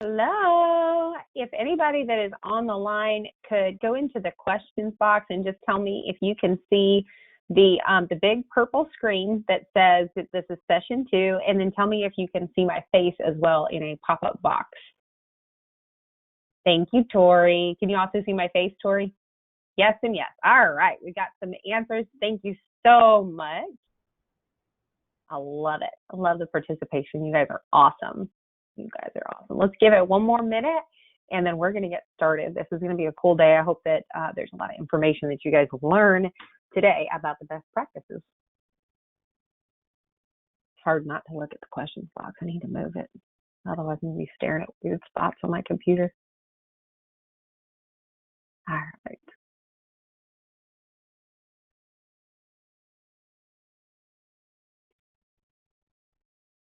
Hello. If anybody that is on the line could go into the questions box and just tell me if you can see the big purple screen that says that this is session 2, and then tell me if you can see my face as well in a pop-up box. Thank you, Tori. Can you also see my face, Tori? Yes and yes. All right. We got some answers. Thank you so much. I love it. I love the participation. You guys are awesome. You guys are awesome. Let's give it one more minute, and then we're going to get started. This is going to be a cool day. I hope that there's a lot of information that you guys will learn today about the best practices. It's hard not to look at the questions box. I need to move it. Otherwise, I'm going to be staring at weird spots on my computer. All right.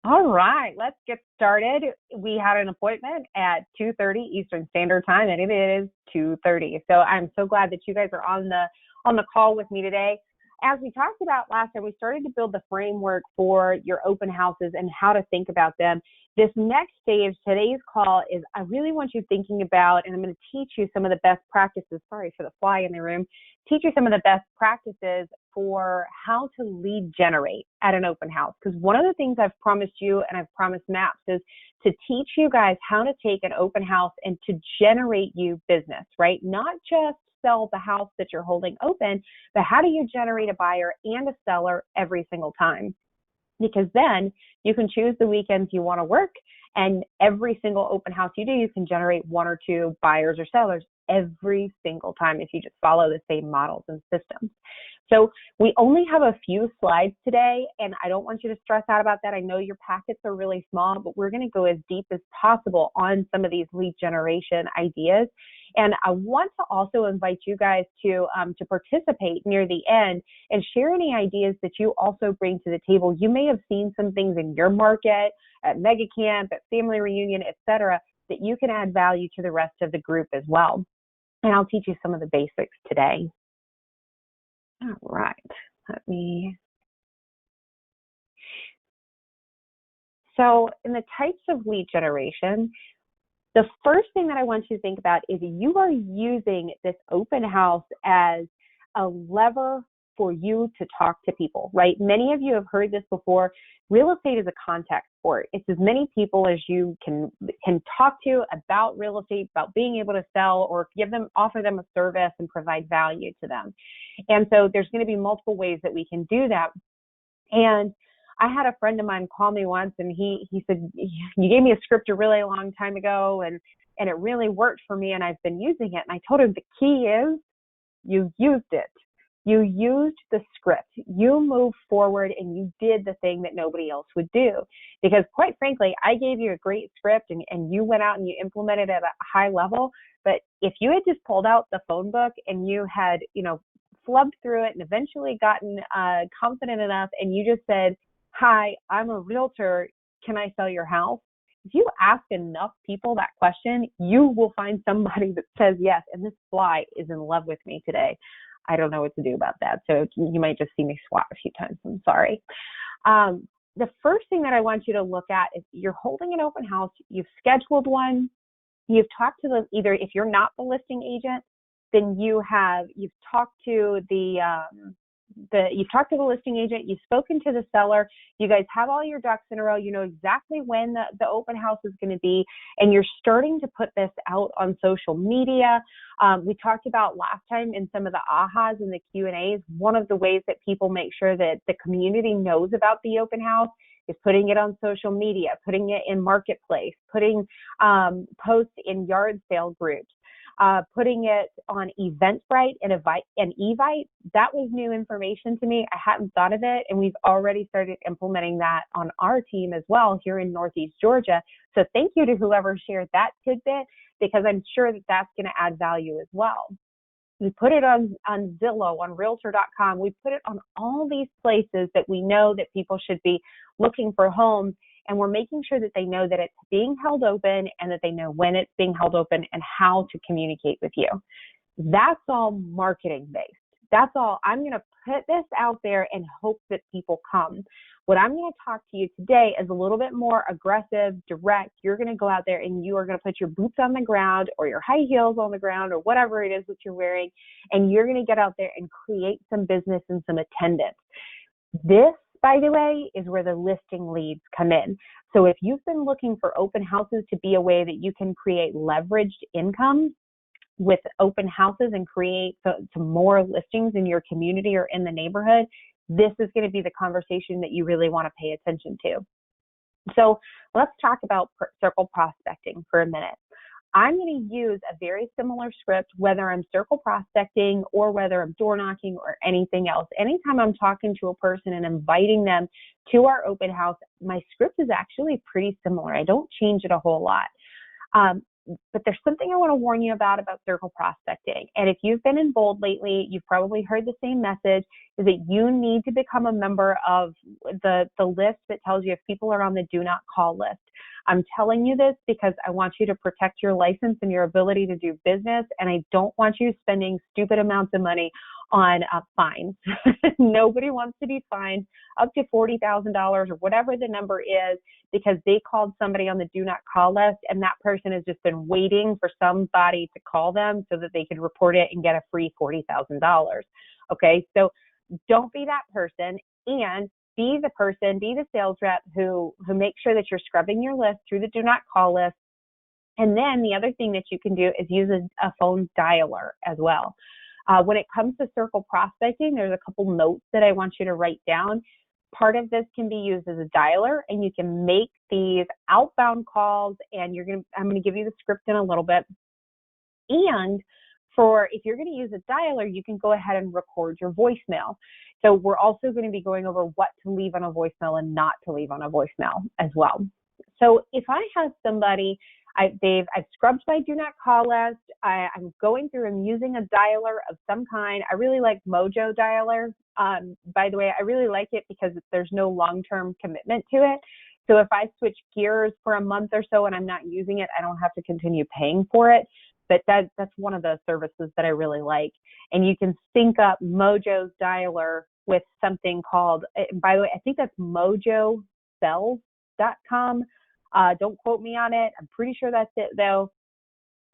All right, let's get started. We had an appointment at 2:30 Eastern Standard Time, and it is 2:30. So I'm so glad that you guys are on the call with me today. As we talked about last time, we started to build the framework for your open houses and how to think about them. This next stage, today's call, is I really want you thinking about, and I'm going to teach you some of the best practices. Sorry for the fly in the room. Teach you some of the best practices for how to lead generate at an open house. Because one of the things I've promised you, and I've promised MAPS, is to teach you guys how to take an open house and to generate you business, right? Not just sell the house that you're holding open, but how do you generate a buyer and a seller every single time? Because then you can choose the weekends you want to work, and every single open house you do, you can generate 1 or 2 buyers or sellers every single time if you just follow the same models and systems. So we only have a few slides today, and I don't want you to stress out about that. I know your packets are really small, but we're going to go as deep as possible on some of these lead generation ideas. And I want to also invite you guys to participate near the end and share any ideas that you also bring to the table. You may have seen some things in your market, at Mega Camp, at Family Reunion, etc., that you can add value to the rest of the group as well. And I'll teach you some of the basics today. All right, So in the types of lead generation, the first thing that I want you to think about is you are using this open house as a lever for you to talk to people, right? Many of you have heard this before. Real estate is a contact sport. It's as many people as you can talk to about real estate, about being able to sell, or offer them a service and provide value to them. And so there's going to be multiple ways that we can do that. And I had a friend of mine call me once, and he said, "You gave me a script a really long time ago, and it really worked for me, and I've been using it." And I told him the key is you used it. You used the script. You moved forward and you did the thing that nobody else would do. Because quite frankly, I gave you a great script and you went out and you implemented it at a high level. But if you had just pulled out the phone book and you had, flubbed through it and eventually gotten confident enough, and you just said, "Hi, I'm a realtor. Can I sell your house?" If you ask enough people that question, you will find somebody that says yes. And this fly is in love with me today. I don't know what to do about that. So you might just see me swat a few times. I'm sorry. The first thing that I want you to look at is you're holding an open house. You've scheduled one. You've talked to either if you're not the listing agent, then you've talked to you've talked to the listing agent, you've spoken to the seller, you guys have all your ducks in a row, you know exactly when the open house is going to be, and you're starting to put this out on social media. We talked about last time in some of the ahas and the Q&As, one of the ways that people make sure that the community knows about the open house is putting it on social media, putting it in Marketplace, putting posts in yard sale groups. Putting it on Eventbrite and Evite. That was new information to me. I hadn't thought of it, and we've already started implementing that on our team as well here in Northeast Georgia. So thank you to whoever shared that tidbit, because I'm sure that that's going to add value as well. We put it on Zillow, on Realtor.com. We put it on all these places that we know that people should be looking for homes. And we're making sure that they know that it's being held open and that they know when it's being held open and how to communicate with you. That's all marketing based. That's all. I'm going to put this out there and hope that people come. What I'm going to talk to you today is a little bit more aggressive, direct. You're going to go out there and you are going to put your boots on the ground or your high heels on the ground or whatever it is that you're wearing, and you're going to get out there and create some business and some attendance. This, by the way, is where the listing leads come in. So if you've been looking for open houses to be a way that you can create leveraged income with open houses and create some more listings in your community or in the neighborhood, this is going to be the conversation that you really want to pay attention to. So let's talk about circle prospecting for a minute. I'm going to use a very similar script, whether I'm circle prospecting or whether I'm door knocking or anything else. Anytime I'm talking to a person and inviting them to our open house, my script is actually pretty similar. I don't change it a whole lot. But there's something I want to warn you about circle prospecting. And if you've been in bold lately, you've probably heard the same message, is that you need to become a member of the list that tells you if people are on the do not call list. I'm telling you this because I want you to protect your license and your ability to do business, and I don't want you spending stupid amounts of money on fines. Nobody wants to be fined up to $40,000 or whatever the number is because they called somebody on the do not call list, and that person has just been waiting for somebody to call them so that they could report it and get a free $40,000. Okay, so don't be that person, and be the sales rep who makes sure that you're scrubbing your list through the do not call list. And then the other thing that you can do is use a phone dialer as well. When it comes to circle prospecting, there's a couple notes that I want you to write down. Part of this can be used as a dialer, and you can make these outbound calls, and I'm going to give you the script in a little bit. And if you're going to use a dialer, you can go ahead and record your voicemail. So we're also going to be going over what to leave on a voicemail and not to leave on a voicemail as well. So if I have somebody, I've scrubbed my do not call list, I'm going through and using a dialer of some kind. I really like Mojo dialer. By the way, I really like it because there's no long-term commitment to it. So if I switch gears for a month or so and I'm not using it, I don't have to continue paying for it. But that's one of the services that I really like. And you can sync up Mojo's dialer with something called, by the way, I think that's mojocells.com. Don't quote me on it. I'm pretty sure that's it though.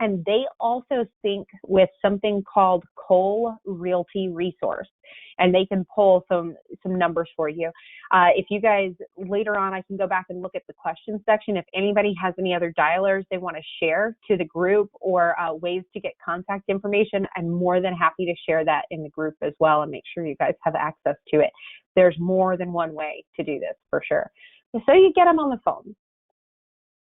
And they also sync with something called Cole Realty Resource, and they can pull some numbers for you. If you guys, later on, I can go back and look at the questions section. If anybody has any other dialers they want to share to the group or ways to get contact information, I'm more than happy to share that in the group as well and make sure you guys have access to it. There's more than one way to do this for sure. So you get them on the phone.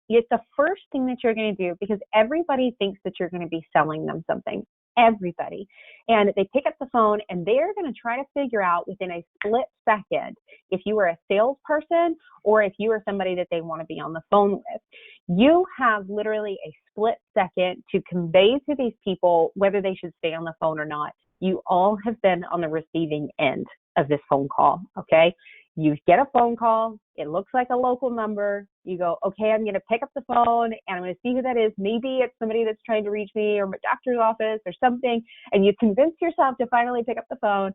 It's the first thing that you're going to do because everybody thinks that you're going to be selling them something. Everybody. And they pick up the phone and they're going to try to figure out within a split second if you are a salesperson or if you are somebody that they want to be on the phone with. You have literally a split second to convey to these people whether they should stay on the phone or not. You all have been on the receiving end of this phone call, okay? You get a phone call, it looks like a local number, you go, okay, I'm going to pick up the phone and I'm going to see who that is. Maybe it's somebody that's trying to reach me or my doctor's office or something, and you convince yourself to finally pick up the phone,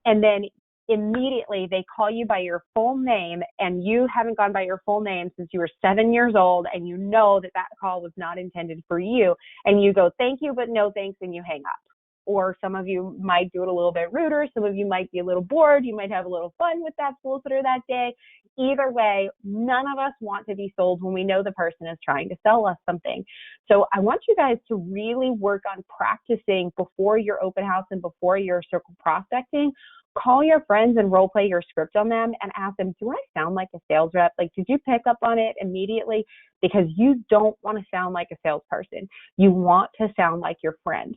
and then immediately they call you by your full name, and you haven't gone by your full name since you were 7 years old, and you know that call was not intended for you, and you go, thank you, but no thanks, and you hang up. Or some of you might do it a little bit ruder. Some of you might be a little bored. You might have a little fun with that solicitor that day. Either way, none of us want to be sold when we know the person is trying to sell us something. So I want you guys to really work on practicing before your open house and before your circle prospecting. Call your friends and role play your script on them and ask them, do I sound like a sales rep? Like, did you pick up on it immediately? Because you don't want to sound like a salesperson. You want to sound like your friend.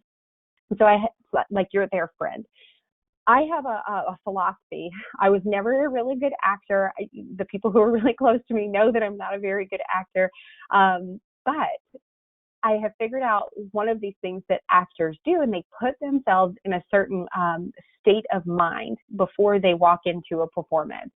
So like you're their friend. I have a philosophy. I was never a really good actor. The people who are really close to me know that I'm not a very good actor. But I have figured out one of these things that actors do, and they put themselves in a certain state of mind before they walk into a performance.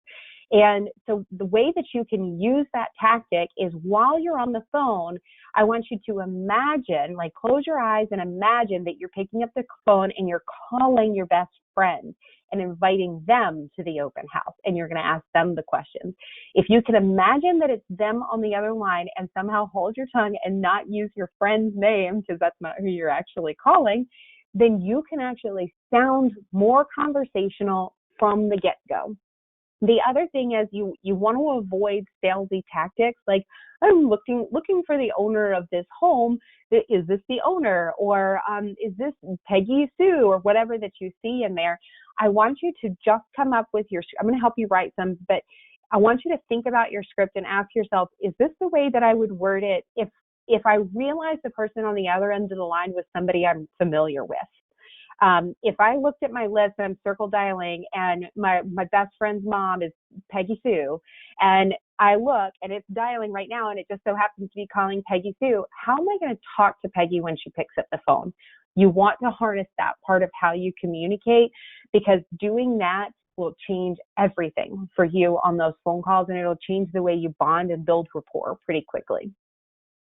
And so the way that you can use that tactic is while you're on the phone, I want you to imagine, like close your eyes and imagine that you're picking up the phone and you're calling your best friends and inviting them to the open house. And you're going to ask them the questions. If you can imagine that it's them on the other line and somehow hold your tongue and not use your friend's name, because that's not who you're actually calling, then you can actually sound more conversational from the get-go. The other thing is you want to avoid salesy tactics like, I'm looking for the owner of this home. Is this the owner? Or is this Peggy Sue? Or whatever that you see in there. I want you to just come up with I'm going to help you write some, but I want you to think about your script and ask yourself, is this the way that I would word it if I realized the person on the other end of the line was somebody I'm familiar with? If I looked at my list and I'm circle dialing and my best friend's mom is Peggy Sue, and I look and it's dialing right now and it just so happens to be calling Peggy Sue, how am I going to talk to Peggy when she picks up the phone? You want to harness that part of how you communicate, because doing that will change everything for you on those phone calls, and it'll change the way you bond and build rapport pretty quickly.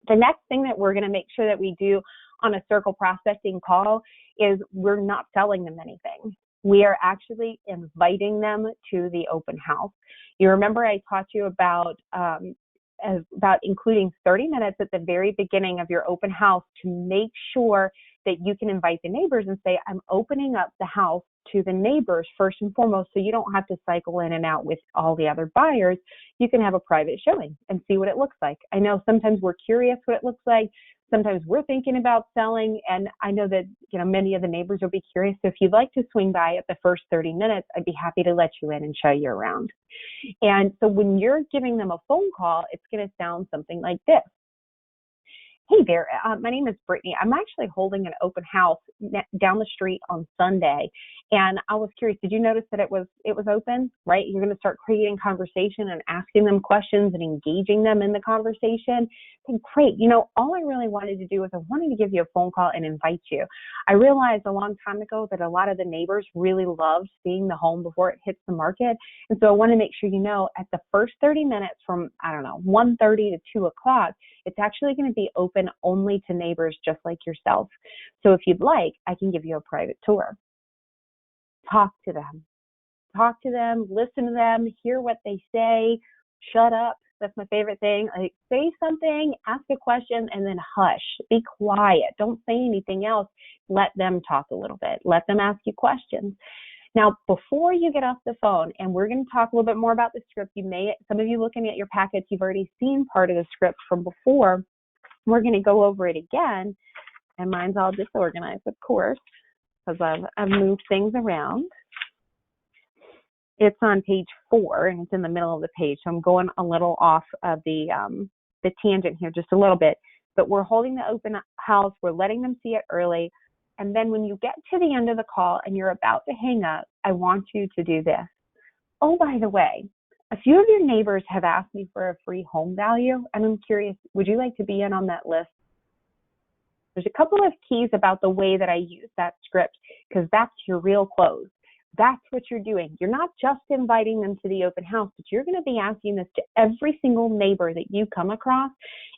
The next thing that we're going to make sure that we do on a circle prospecting call is we're not selling them anything. We are actually inviting them to the open house. You remember I taught you about including 30 minutes at the very beginning of your open house to make sure that you can invite the neighbors and say, I'm opening up the house to the neighbors first and foremost, so you don't have to cycle in and out with all the other buyers. You can have a private showing and see what it looks like. I know sometimes we're curious what it looks like. Sometimes we're thinking about selling, and I know that many of the neighbors will be curious. So if you'd like to swing by at the first 30 minutes, I'd be happy to let you in and show you around. And so when you're giving them a phone call, it's going to sound something like this. Hey there, my name is Brittany. I'm actually holding an open house down the street on Sunday, and I was curious. Did you notice that it was open? Right? You're going to start creating conversation and asking them questions and engaging them in the conversation. And great. All I really wanted to do was I wanted to give you a phone call and invite you. I realized a long time ago that a lot of the neighbors really loved seeing the home before it hits the market, and so I want to make sure at the first 30 minutes from 1:30 to 2 o'clock, it's actually going to be open only to neighbors just like yourself. So if you'd like, I can give you a private tour. Talk to them, listen to them, hear what they say, shut up. That's my favorite thing. Like, say something, ask a question, and then hush. Be quiet. Don't say anything else. Let them talk a little bit. Let them ask you questions. Now, before you get off the phone, and we're going to talk a little bit more about the script, some of you looking at your packets, you've already seen part of the script from before. We're going to go over it again, and mine's all disorganized, of course, because I've moved things around. It's on page 4, and it's in the middle of the page, so I'm going a little off of the tangent here just a little bit. But we're holding the open house. We're letting them see it early. And then when you get to the end of the call and you're about to hang up, I want you to do this. Oh, by the way, a few of your neighbors have asked me for a free home value, and I'm curious, would you like to be in on that list? There's a couple of keys about the way that I use that script, because that's your real close. That's what you're doing. You're not just inviting them to the open house, but you're going to be asking this to every single neighbor that you come across.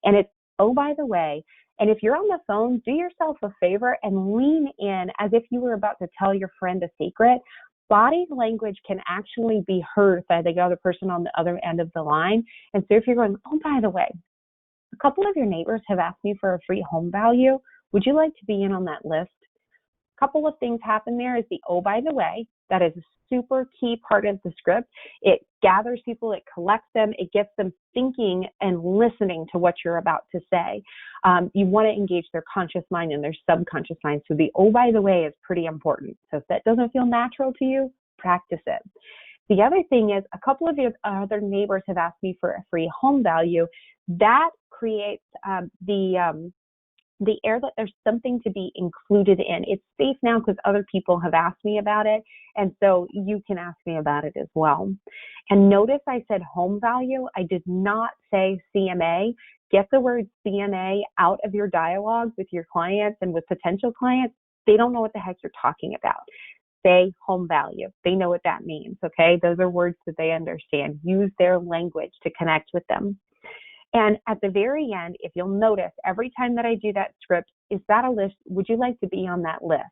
And it's, oh, by the way, and if you're on the phone, do yourself a favor and lean in as if you were about to tell your friend a secret. Body language can actually be heard by the other person on the other end of the line. And so if you're going, oh, by the way, a couple of your neighbors have asked me for a free home value. Would you like to be in on that list? A couple of things happen there is the, oh, by the way, that is a super key part of the script. It gathers people, it collects them, it gets them thinking and listening to what you're about to say. You want to engage their conscious mind and their subconscious mind. So the, oh, by the way, is pretty important. So if that doesn't feel natural to you, practice it. The other thing is a couple of your other neighbors have asked me for a free home value. That creates the air that there's something to be included in. It's safe now because other people have asked me about it, and so you can ask me about it as well. And notice I said home value. I did not say CMA. Get the word CMA out of your dialogue with your clients and with potential clients. They don't know what the heck you're talking about. Say home value. They know what that means, okay? Those are words that they understand. Use their language to connect with them. And at the very end, if you'll notice, every time that I do that script, is that a list? Would you like to be on that list?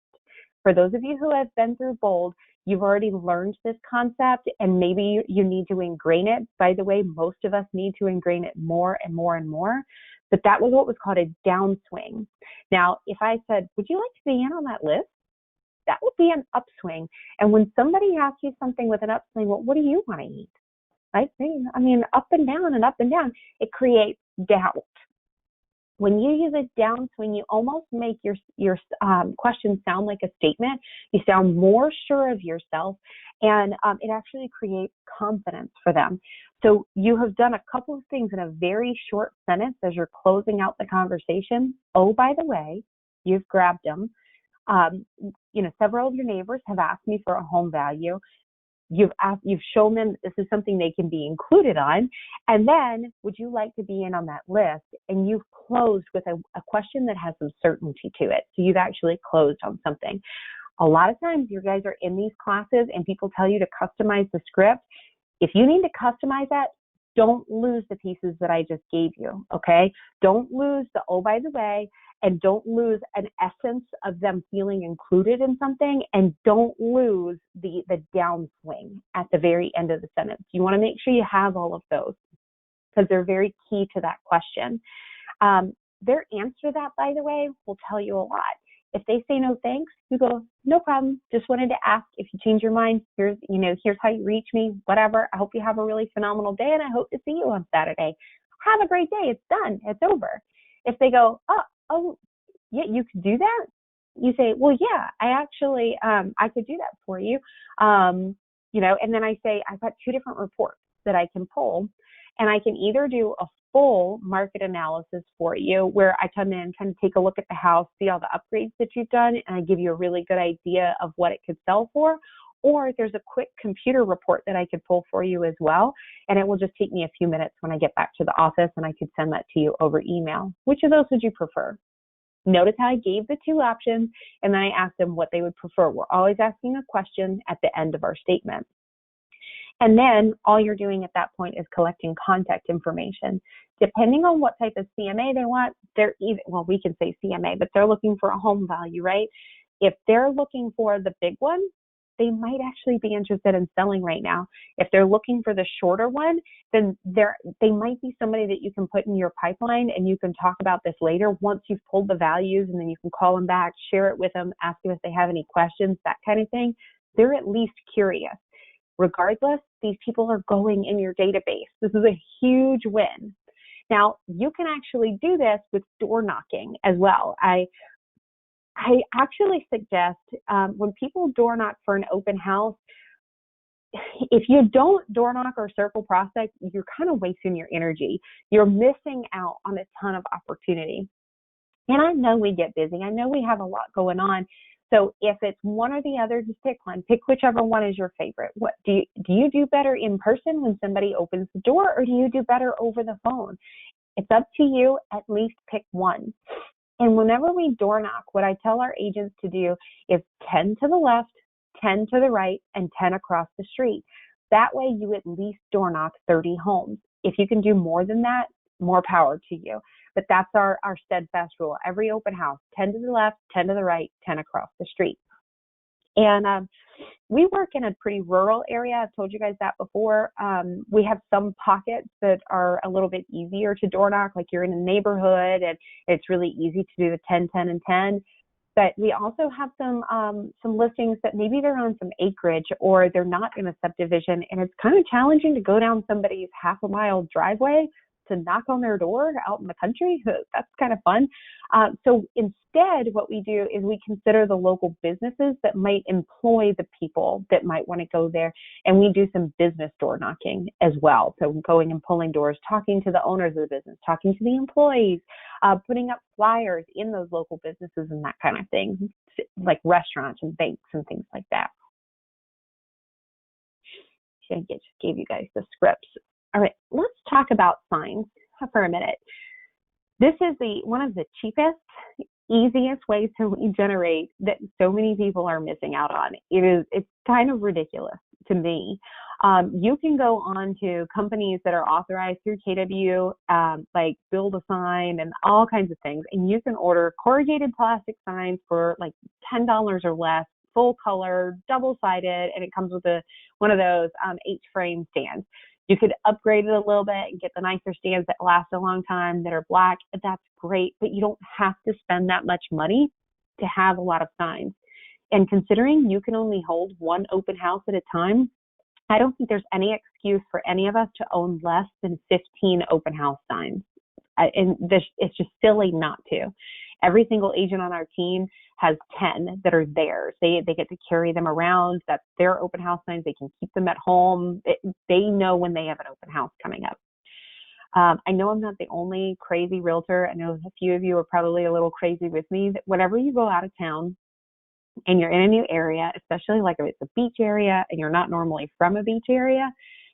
For those of you who have been through Bold, you've already learned this concept, and maybe you need to ingrain it. By the way, most of us need to ingrain it more and more and more. But that was what was called a downswing. Now, if I said, would you like to be in on that list? That would be an upswing. And when somebody asks you something with an upswing, well, what do you want to eat? Right? I mean, up and down and up and down, it creates doubt. When you use a downswing, you almost make your question sound like a statement. You sound more sure of yourself, and it actually creates confidence for them. So you have done a couple of things in a very short sentence as you're closing out the conversation. Oh, by the way, you've grabbed them. Several of your neighbors have asked me for a home value. You've shown them this is something they can be included on. And then, would you like to be in on that list? And you've closed with a question that has some certainty to it. So you've actually closed on something. A lot of times you guys are in these classes and people tell you to customize the script. If you need to customize that, don't lose the pieces that I just gave you, okay? Don't lose the, oh, by the way, and don't lose an essence of them feeling included in something, and don't lose the downswing at the very end of the sentence. You want to make sure you have all of those because they're very key to that question. Their answer to that, by the way, will tell you a lot. If they say no thanks, you go, no problem. Just wanted to ask if you change your mind. Here's how you reach me, whatever. I hope you have a really phenomenal day, and I hope to see you on Saturday. Have a great day. It's done. It's over. If they go, oh, yeah, you could do that? You say, well, yeah, I actually, I could do that for you. And then I say, I've got two different reports that I can pull, and I can either do a full market analysis for you where I come in, kind of take a look at the house, see all the upgrades that you've done, and I give you a really good idea of what it could sell for. Or there's a quick computer report that I could pull for you as well. And it will just take me a few minutes when I get back to the office, and I could send that to you over email. Which of those would you prefer? Notice how I gave the two options, and then I asked them what they would prefer. We're always asking a question at the end of our statement. And then all you're doing at that point is collecting contact information. Depending on what type of CMA they want, we can say CMA, but they're looking for a home value, right? If they're looking for the big one, they might actually be interested in selling right now. If they're looking for the shorter one, then they might be somebody that you can put in your pipeline, and you can talk about this later once you've pulled the values, and then you can call them back, share it with them, ask them if they have any questions, that kind of thing. They're at least curious. Regardless, these people are going in your database. This is a huge win. Now, you can actually do this with door knocking as well. I actually suggest when people door knock for an open house, if you don't door knock or circle prospect, you're kind of wasting your energy. You're missing out on a ton of opportunity. And I know we get busy. I know we have a lot going on. So if it's one or the other, just pick one. Pick whichever one is your favorite. What do you do better in person when somebody opens the door, or do you do better over the phone? It's up to you. At least pick one. And whenever we door knock, what I tell our agents to do is 10 to the left, 10 to the right, and 10 across the street. That way you at least door knock 30 homes. If you can do more than that, more power to you. But that's our steadfast rule. Every open house, 10 to the left, 10 to the right, 10 across the street. And we work in a pretty rural area. I've told you guys that before. We have some pockets that are a little bit easier to door knock, like you're in a neighborhood and it's really easy to do the 10, 10, and 10. But we also have some listings that maybe they're on some acreage or they're not in a subdivision, and it's kind of challenging to go down somebody's half-a-mile driveway to knock on their door out in the country. That's kind of fun. So instead, what we do is we consider the local businesses that might employ the people that might want to go there. And we do some business door knocking as well. So going and pulling doors, talking to the owners of the business, talking to the employees, putting up flyers in those local businesses and that kind of thing, like restaurants and banks and things like that. I just gave you guys the scripts. All right, let's talk about signs for a minute. This is one of the cheapest, easiest ways to lead generate that so many people are missing out on. It's kind of ridiculous to me. You can go on to companies that are authorized through KW, like Build a Sign and all kinds of things, and you can order corrugated plastic signs for like $10 or less, full color, double-sided, and it comes with one of those H-frame stands. You could upgrade it a little bit and get the nicer stands that last a long time that are black. That's great, but you don't have to spend that much money to have a lot of signs. And considering you can only hold one open house at a time, I don't think there's any excuse for any of us to own less than 15 open house signs. It's just silly not to. Every single agent on our team has 10 that are theirs. They get to carry them around. That's their open house signs. They can keep them at home. They know when they have an open house coming up. I know I'm not the only crazy realtor. I know a few of you are probably a little crazy with me. That whenever you go out of town and you're in a new area, especially like if it's a beach area and you're not normally from a beach area,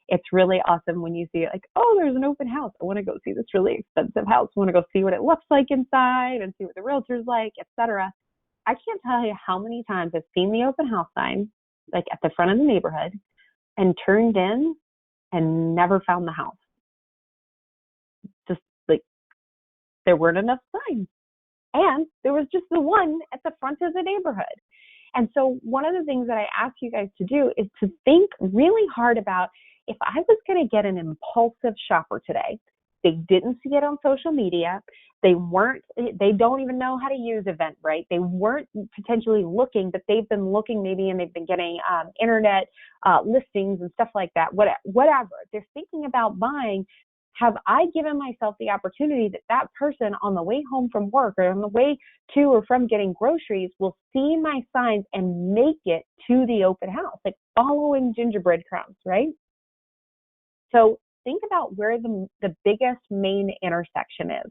it's really awesome when you see it like, oh, there's an open house. I want to go see this really expensive house. I want to go see what it looks like inside and see what the realtor's like, etc. I can't tell you how many times I've seen the open house sign, like at the front of the neighborhood, and turned in and never found the house. Just like there weren't enough signs. And there was just the one at the front of the neighborhood. And so one of the things that I ask you guys to do is to think really hard about, if I was going to get an impulsive shopper today, they didn't see it on social media, they don't even know how to use Eventbrite, they weren't potentially looking, but they've been looking maybe and they've been getting internet listings and stuff like that, whatever. They're thinking about buying. Have I given myself the opportunity that person on the way home from work or on the way to or from getting groceries will see my signs and make it to the open house, like following gingerbread crumbs, right? So think about where the biggest main intersection is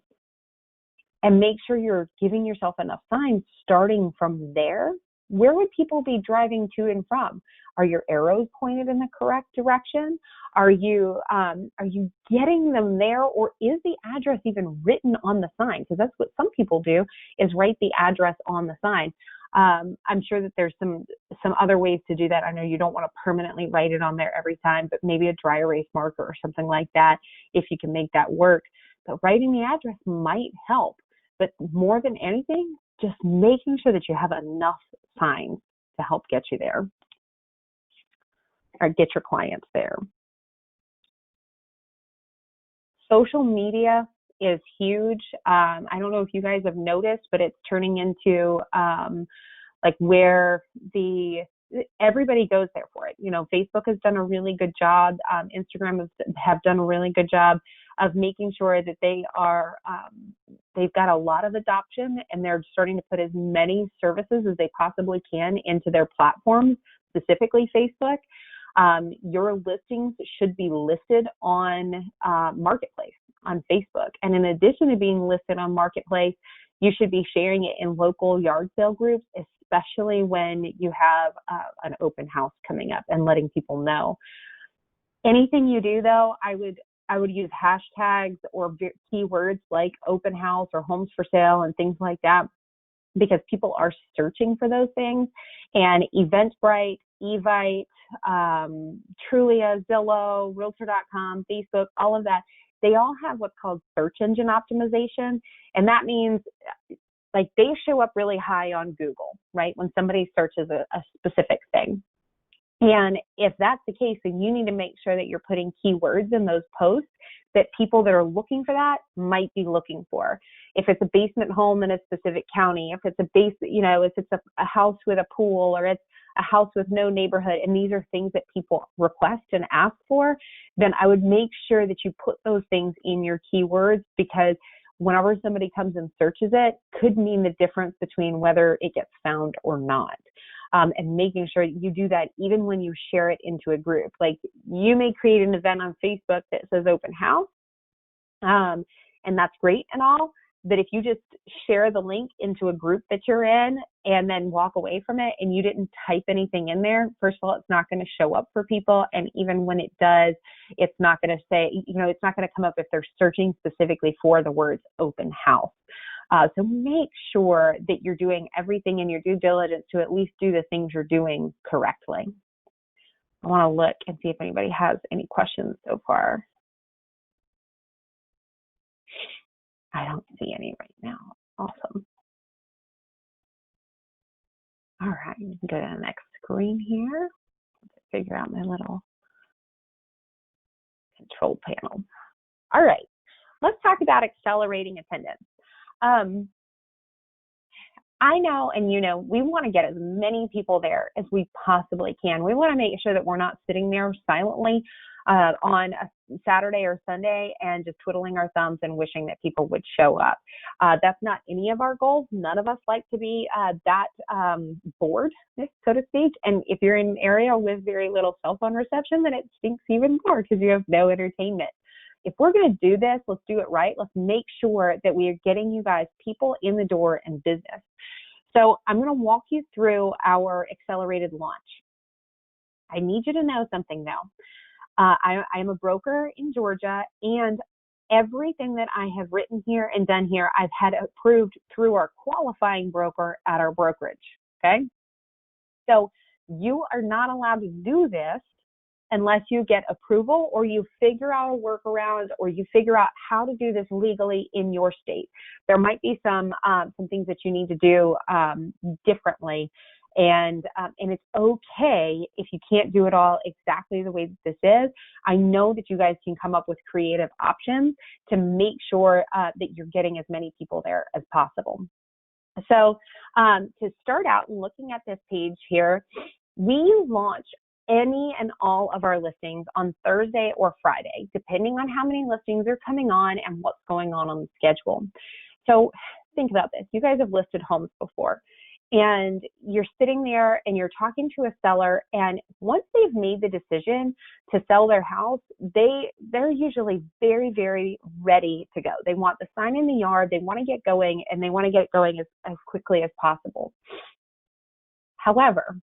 and make sure you're giving yourself enough signs starting from there. Where would people be driving to and from? Are your arrows pointed in the correct direction? Are you getting them there, or is the address even written on the sign? Because that's what some people do, is write the address on the sign. I'm sure that there's some other ways to do that. I know you don't want to permanently write it on there every time, but maybe a dry erase marker or something like that, if you can make that work. But writing the address might help. But more than anything, just making sure that you have enough signs to help get you there or get your clients there. Social media is huge. I don't know if you guys have noticed, but it's turning into like where everybody goes there for it. You know, Facebook has done a really good job. Instagram have done a really good job of making sure that they've got a lot of adoption, and they're starting to put as many services as they possibly can into their platforms, specifically Facebook. Your listings should be listed on Marketplace on Facebook. And in addition to being listed on Marketplace, you should be sharing it in local yard sale groups, especially when you have an open house coming up, and letting people know. Anything you do, though, I would use hashtags or keywords like open house or homes for sale and things like that, because people are searching for those things. And Eventbrite, Evite, Trulia, Zillow, Realtor.com, Facebook, all of that, they all have what's called search engine optimization. And that means like they show up really high on Google, right? When somebody searches a specific thing. And if that's the case, then you need to make sure that you're putting keywords in those posts that people that are looking for that might be looking for. If it's a basement home in a specific county, if it's if it's a house with a pool, or it's a house with no neighborhood, and these are things that people request and ask for, then I would make sure that you put those things in your keywords, because whenever somebody comes and searches it, could mean the difference between whether it gets found or not. And making sure you do that even when you share it into a group. Like, you may create an event on Facebook that says open house, and that's great and all, but if you just share the link into a group that you're in and then walk away from it and you didn't type anything in there, first of all, it's not going to show up for people. And even when it does, it's not going to say, it's not going to come up if they're searching specifically for the words open house. So make sure that you're doing everything in your due diligence to at least do the things you're doing correctly. I want to look and see if anybody has any questions so far. I don't see any right now. Awesome. All right, go to the next screen here. Figure out my little control panel. All right, let's talk about accelerating attendance. I know, and you know, we want to get as many people there as we possibly can. We want to make sure that we're not sitting there silently on a Saturday or Sunday and just twiddling our thumbs and wishing that people would show up. That's not any of our goals. None of us like to be that bored, so to speak. And if you're in an area with very little cell phone reception, then it stinks even more because you have no entertainment. If we're going to do this, let's do it right. Let's make sure that we are getting you guys people in the door and business. So I'm going to walk you through our accelerated launch. I need you to know something though. I am a broker in Georgia, and everything that I have written here and done here, I've had approved through our qualifying broker at our brokerage. Okay. So you are not allowed to do this unless you get approval or you figure out a workaround or you figure out how to do this legally in your state. There might be some things that you need to do differently. And it's okay if you can't do it all exactly the way that this is. I know that you guys can come up with creative options to make sure that you're getting as many people there as possible. So to start out and looking at this page here, we launch any and all of our listings on Thursday or Friday, depending on how many listings are coming on and what's going on the schedule. So think about this. You guys have listed homes before, and you're sitting there and you're talking to a seller, and once they've made the decision to sell their house, they're usually very, very ready to go. They want the sign in the yard, they want to get going, and they want to get going as quickly as possible. However,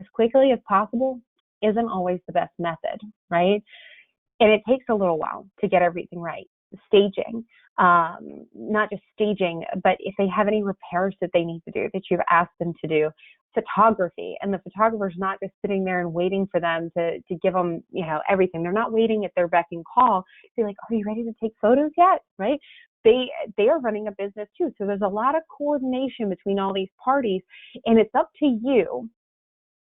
as quickly as possible isn't always the best method, right? And it takes a little while to get everything right. Staging, not just staging, but if they have any repairs that they need to do that you've asked them to do, photography, and the photographer's not just sitting there and waiting for them to give them, you know, everything. They're not waiting at their beck and call. They're like, are you ready to take photos yet? Right? They are running a business too. So there's a lot of coordination between all these parties, and it's up to you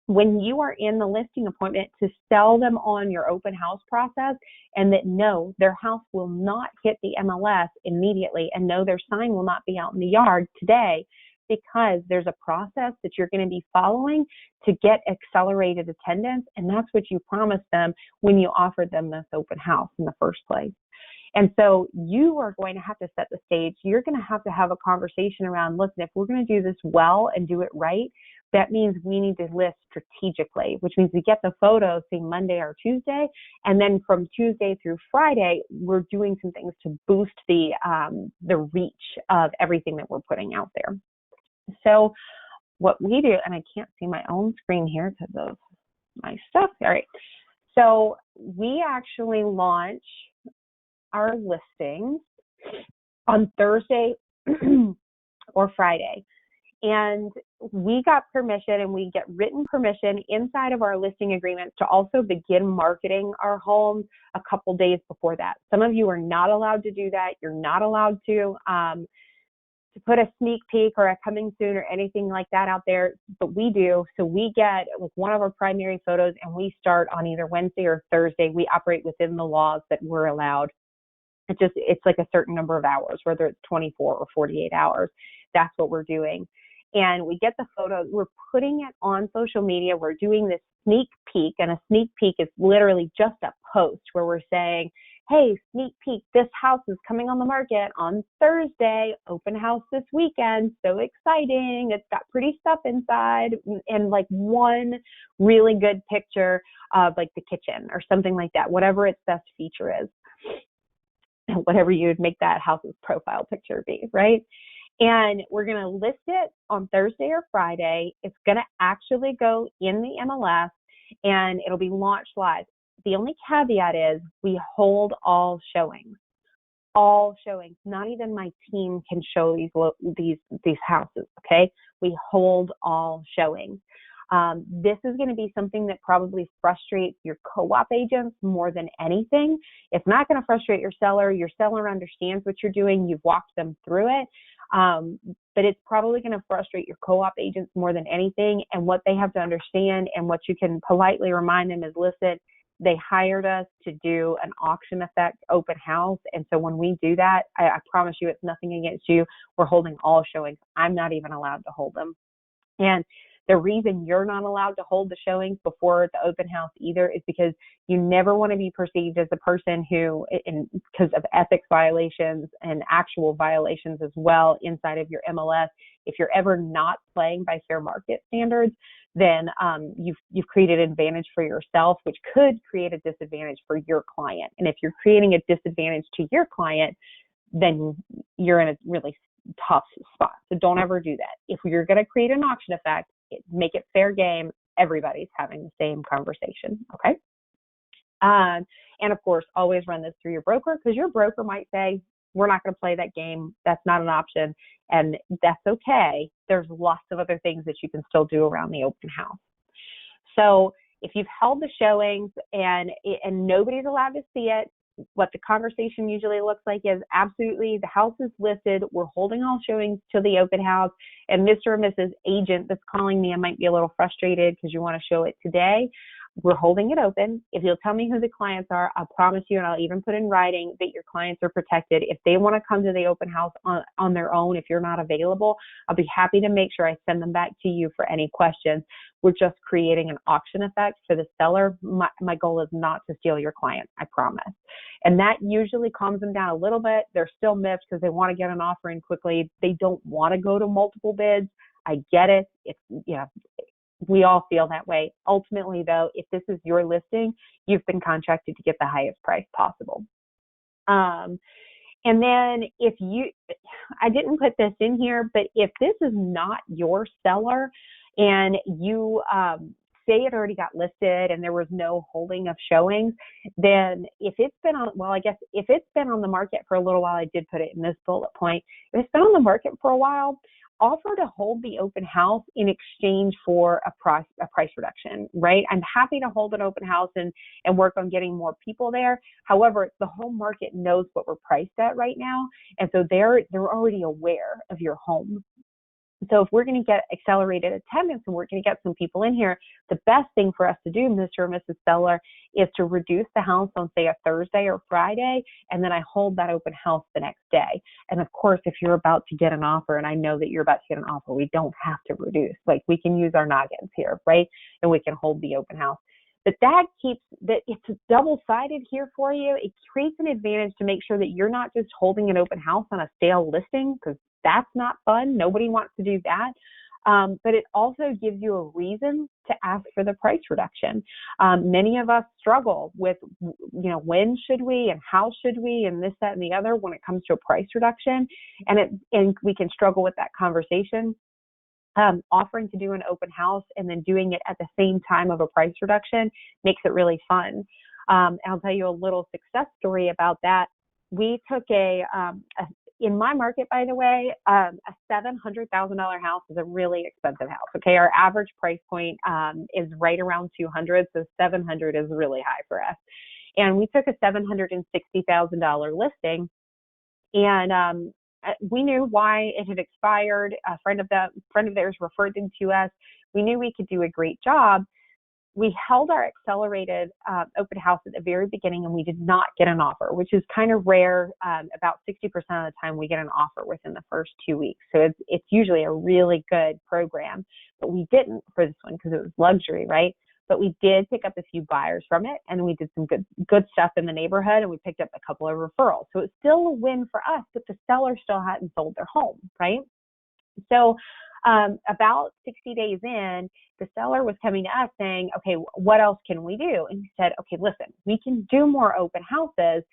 when you are in the listing appointment to sell them on your open house process, and that no, their house will not hit the MLS immediately, and no, their sign will not be out in the yard today, because there's a process that you're going to be following to get accelerated attendance. And that's what you promised them when you offered them this open house in the first place. And so you are going to have to set the stage. You're going to have a conversation around, listen, if we're going to do this well and do it right, that means we need to list strategically, which means we get the photos, say Monday or Tuesday, and then from Tuesday through Friday, we're doing some things to boost the reach of everything that we're putting out there. So what we do, and I can't see my own screen here because of my stuff. All right. So we actually launch our listings on Thursday or Friday. And we got permission, and we get written permission inside of our listing agreements to also begin marketing our homes a couple days before that. Some of you are not allowed to do that. You're not allowed to put a sneak peek or a coming soon or anything like that out there, but we do. So we get one of our primary photos, and we start on either Wednesday or Thursday. We operate within the laws that we're allowed. It's like a certain number of hours, whether it's 24 or 48 hours. That's what we're doing. And we get the photos, we're putting it on social media. We're doing this sneak peek, and a sneak peek is literally just a post where we're saying, hey, sneak peek, this house is coming on the market on Thursday, open house this weekend, so exciting. It's got pretty stuff inside, and like one really good picture of like the kitchen or something like that, whatever its best feature is, whatever you would make that house's profile picture be, right? And we're going to list it on Thursday or Friday. It's going to actually go in the MLS, and it'll be launched live. The only caveat is we hold all showings. All showings. Not even my team can show these houses, okay? We hold all showings. This is going to be something that probably frustrates your co-op agents more than anything. It's not going to frustrate your seller. Your seller understands what you're doing. You've walked them through it. But it's probably going to frustrate your co-op agents more than anything. And what they have to understand and what you can politely remind them is, listen, they hired us to do an auction effect open house. And so when we do that, I promise you, it's nothing against you. We're holding all showings. I'm not even allowed to hold them. And the reason you're not allowed to hold the showings before the open house either is because you never want to be perceived as a person who, because of ethics violations and actual violations as well inside of your MLS, if you're ever not playing by fair market standards, then you've created an advantage for yourself, which could create a disadvantage for your client. And if you're creating a disadvantage to your client, then you're in a really tough spot. So don't ever do that. If you're going to create an auction effect, make it fair game. Everybody's having the same conversation. Okay. And of course, always run this through your broker, because your broker might say, we're not going to play that game. That's not an option. And that's okay. There's lots of other things that you can still do around the open house. So if you've held the showings and nobody's allowed to see it, what the conversation usually looks like is, absolutely, the house is listed. We're holding all showings to the open house. And Mr. or Mrs. Agent that's calling me, I might be a little frustrated because you want to show it today. We're holding it open. If you'll tell me who the clients are, I'll promise you, and I'll even put in writing that your clients are protected. If they want to come to the open house on their own, if you're not available, I'll be happy to make sure I send them back to you for any questions. We're just creating an auction effect for the seller. My goal is not to steal your client, I promise. And that usually calms them down a little bit. They're still miffed because they want to get an offer in quickly. They don't want to go to multiple bids. I get it. It's, we all feel that way. Ultimately, though, if this is your listing, you've been contracted to get the highest price possible. And then I didn't put this in here, but if this is not your seller and you say it already got listed and there was no holding of showings, then if it's been on, if it's been on the market for a little while, I did put it in this bullet point. If it's been on the market for a while, offer to hold the open house in exchange for a price reduction, right? I'm happy to hold an open house and work on getting more people there. However, the home market knows what we're priced at right now. And so they're already aware of your home. So if we're going to get accelerated attendance and we're going to get some people in here, the best thing for us to do, Mr. or Mrs. Seller, is to reduce the house on, say, a Thursday or Friday, and then I hold that open house the next day. And of course, if you're about to get an offer, and I know that you're about to get an offer, we don't have to reduce. Like, we can use our noggins here, right? And we can hold the open house. But it's double-sided here for you. It creates an advantage to make sure that you're not just holding an open house on a stale listing, because that's not fun. Nobody wants to do that. But it also gives you a reason to ask for the price reduction. Many of us struggle with, when should we and how should we and this, that, and the other when it comes to a price reduction. And we can struggle with that conversation. Offering to do an open house and then doing it at the same time of a price reduction makes it really fun. I'll tell you a little success story about that. We took in my market, by the way, a $700,000 house is a really expensive house. Okay, our average price point is right around 200, so 700 is really high for us. And we took a $760,000 listing, and we knew why it had expired. A friend of theirs referred them to us. We knew we could do a great job. We held our accelerated open house at the very beginning, and we did not get an offer, which is kind of rare. About 60% of the time we get an offer within the first 2 weeks. So it's usually a really good program, but we didn't for this one because it was luxury, right? But we did pick up a few buyers from it, and we did some good stuff in the neighborhood, and we picked up a couple of referrals. So it's still a win for us, but the seller still hadn't sold their home, right? So about 60 days in, the seller was coming to us saying, okay, what else can we do? And we said, okay, listen, we can do more open houses.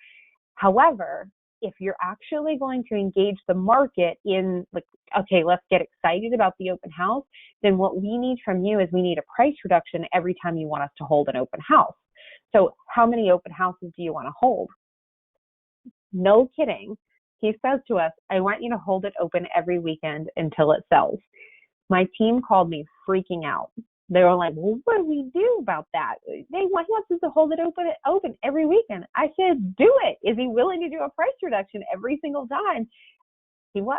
However, if you're actually going to engage the market in, like, okay, let's get excited about the open house, then what we need from you is we need a price reduction every time you want us to hold an open house. So how many open houses do you want to hold? No kidding. He says to us, I want you to hold it open every weekend until it sells. My team called me freaking out. They were like, well, what do we do about that? He wants us to hold it open every weekend. I said, do it. Is he willing to do a price reduction every single time? He was.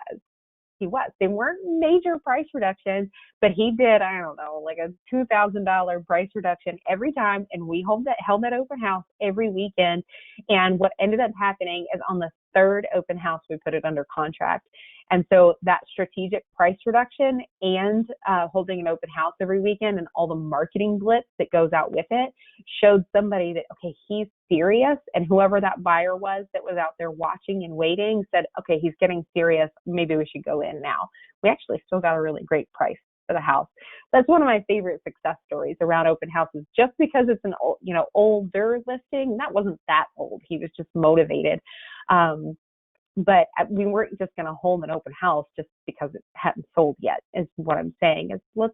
They weren't major price reductions, but he did, I don't know, like a $2,000 price reduction every time. And we held that open house every weekend. And what ended up happening is on the third open house, we put it under contract. And so that strategic price reduction and holding an open house every weekend and all the marketing blitz that goes out with it showed somebody that, okay, he's serious. And whoever that buyer was that was out there watching and waiting said, okay, he's getting serious. Maybe we should go in now. We actually still got a really great price for the house. That's one of my favorite success stories around open houses, just because it's an older listing. That wasn't that old. He was just motivated. But we weren't just going to hold an open house just because it hadn't sold yet, is what I'm saying. Is let's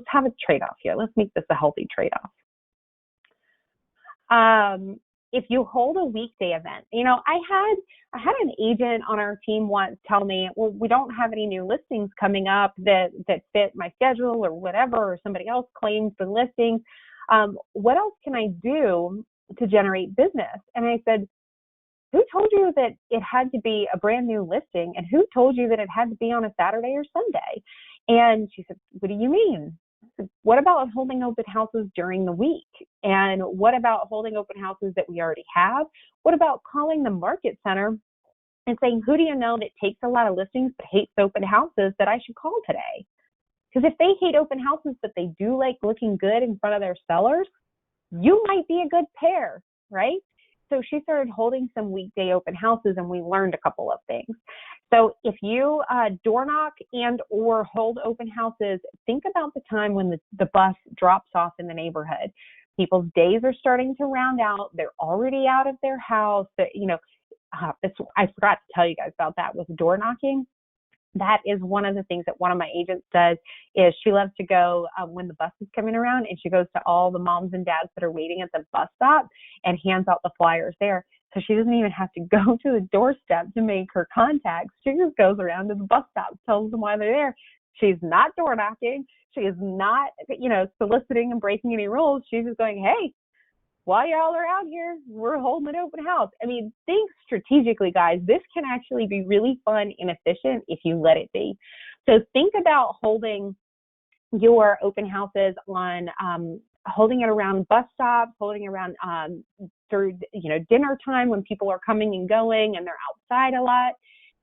have a trade-off here. Let's make this a healthy trade-off. If you hold a weekday event, I had an agent on our team once tell me, well, we don't have any new listings coming up that fit my schedule or whatever, or somebody else claims the listings. What else can I do to generate business? And I said, who told you that it had to be a brand new listing? And who told you that it had to be on a Saturday or Sunday? And she said, what do you mean? I said, what about holding open houses during the week? And what about holding open houses that we already have? What about calling the market center and saying, who do you know that takes a lot of listings but hates open houses that I should call today? Because if they hate open houses, but they do like looking good in front of their sellers, you might be a good pair, right? So she started holding some weekday open houses, and we learned a couple of things. So if you door knock and or hold open houses, think about the time when the bus drops off in the neighborhood. People's days are starting to round out. They're already out of their house. I forgot to tell you guys about that with door knocking. That is one of the things that one of my agents does. Is she loves to go when the bus is coming around, and she goes to all the moms and dads that are waiting at the bus stop and hands out the flyers there. So she doesn't even have to go to the doorstep to make her contacts. She just goes around to the bus stop, tells them why they're there. She's not door knocking. She is not, soliciting and breaking any rules. She's just going, hey, while y'all are out here, we're holding an open house. I mean, think strategically, guys. This can actually be really fun and efficient if you let it be. So think about holding your open houses on, holding it around bus stops, holding around through, dinner time when people are coming and going and they're outside a lot.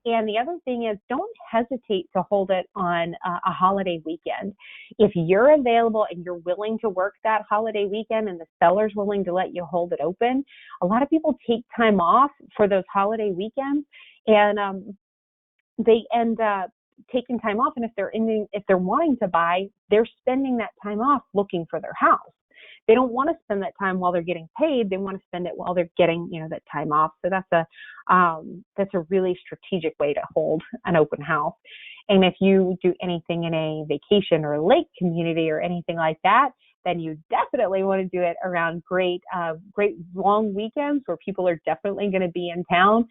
And the other thing is, don't hesitate to hold it on a holiday weekend. If you're available and you're willing to work that holiday weekend and the seller's willing to let you hold it open, a lot of people take time off for those holiday weekends, and they end up taking time off. And if they're wanting to buy, they're spending that time off looking for their house. They don't want to spend that time while they're getting paid. They want to spend it while they're getting, that time off. So that's a really strategic way to hold an open house. And if you do anything in a vacation or lake community or anything like that, then you definitely want to do it around great long weekends where people are definitely going to be in town.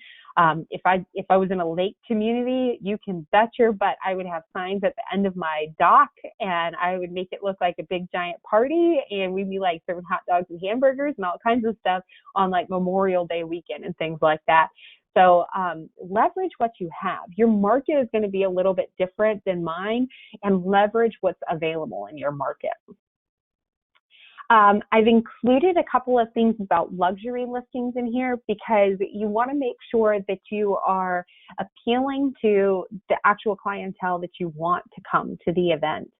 If I was in a lake community, you can bet your butt I would have signs at the end of my dock, and I would make it look like a big giant party, and we'd be like serving hot dogs and hamburgers and all kinds of stuff on like Memorial Day weekend and things like that. So leverage what you have. Your market is going to be a little bit different than mine, and leverage what's available in your market. I've included a couple of things about luxury listings in here because you want to make sure that you are appealing to the actual clientele that you want to come to the event.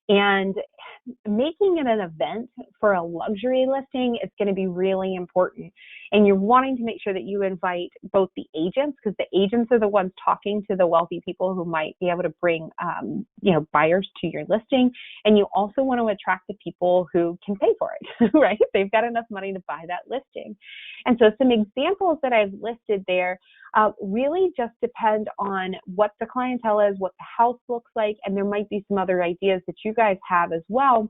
And making it an event for a luxury listing is going to be really important. And you're wanting to make sure that you invite both the agents, because the agents are the ones talking to the wealthy people who might be able to bring, buyers to your listing. And you also want to attract the people who can pay for it, right? They've got enough money to buy that listing. And so some examples that I've listed there really just depend on what the clientele is, what the house looks like, and there might be some other ideas that you guys have as well.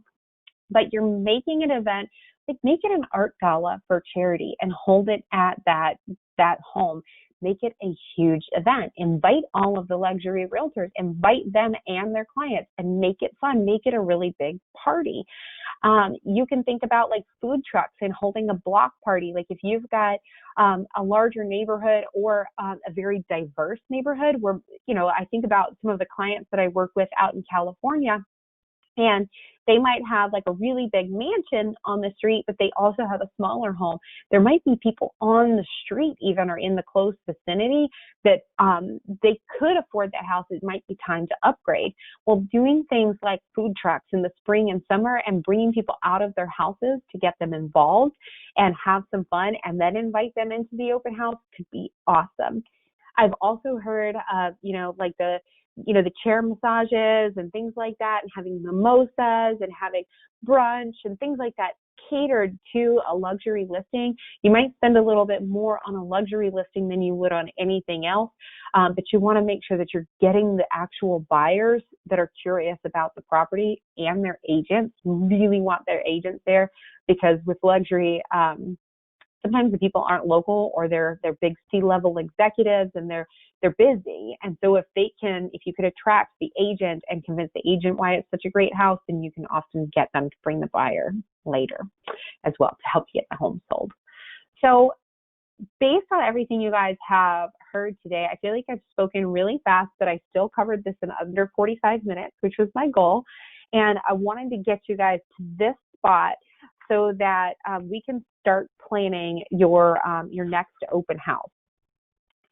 But you're making an event, like make it an art gala for charity and hold it at that that home. Make it a huge event. Invite all of the luxury realtors, invite them and their clients, and make it fun. Make it a really big party. You can think about like food trucks and holding a block party. Like if you've got a larger neighborhood or a very diverse neighborhood where, I think about some of the clients that I work with out in California, and they might have like a really big mansion on the street, but they also have a smaller home. There might be people on the street even or in the close vicinity that they could afford that house. It might be time to upgrade. Well, doing things like food trucks in the spring and summer and bringing people out of their houses to get them involved and have some fun and then invite them into the open house could be awesome. I've also heard of, like the chair massages and things like that, and having mimosas and having brunch and things like that catered to a luxury listing. You might spend a little bit more on a luxury listing than you would on anything else, but you want to make sure that you're getting the actual buyers that are curious about the property and their agents. Really want their agents there, because with luxury, sometimes the people aren't local or they're big C-level executives and they're busy. And so if you could attract the agent and convince the agent why it's such a great house, then you can often get them to bring the buyer later as well to help you get the home sold. So based on everything you guys have heard today, I feel like I've spoken really fast, but I still covered this in under 45 minutes, which was my goal. And I wanted to get you guys to this spot so that we can start planning your next open house.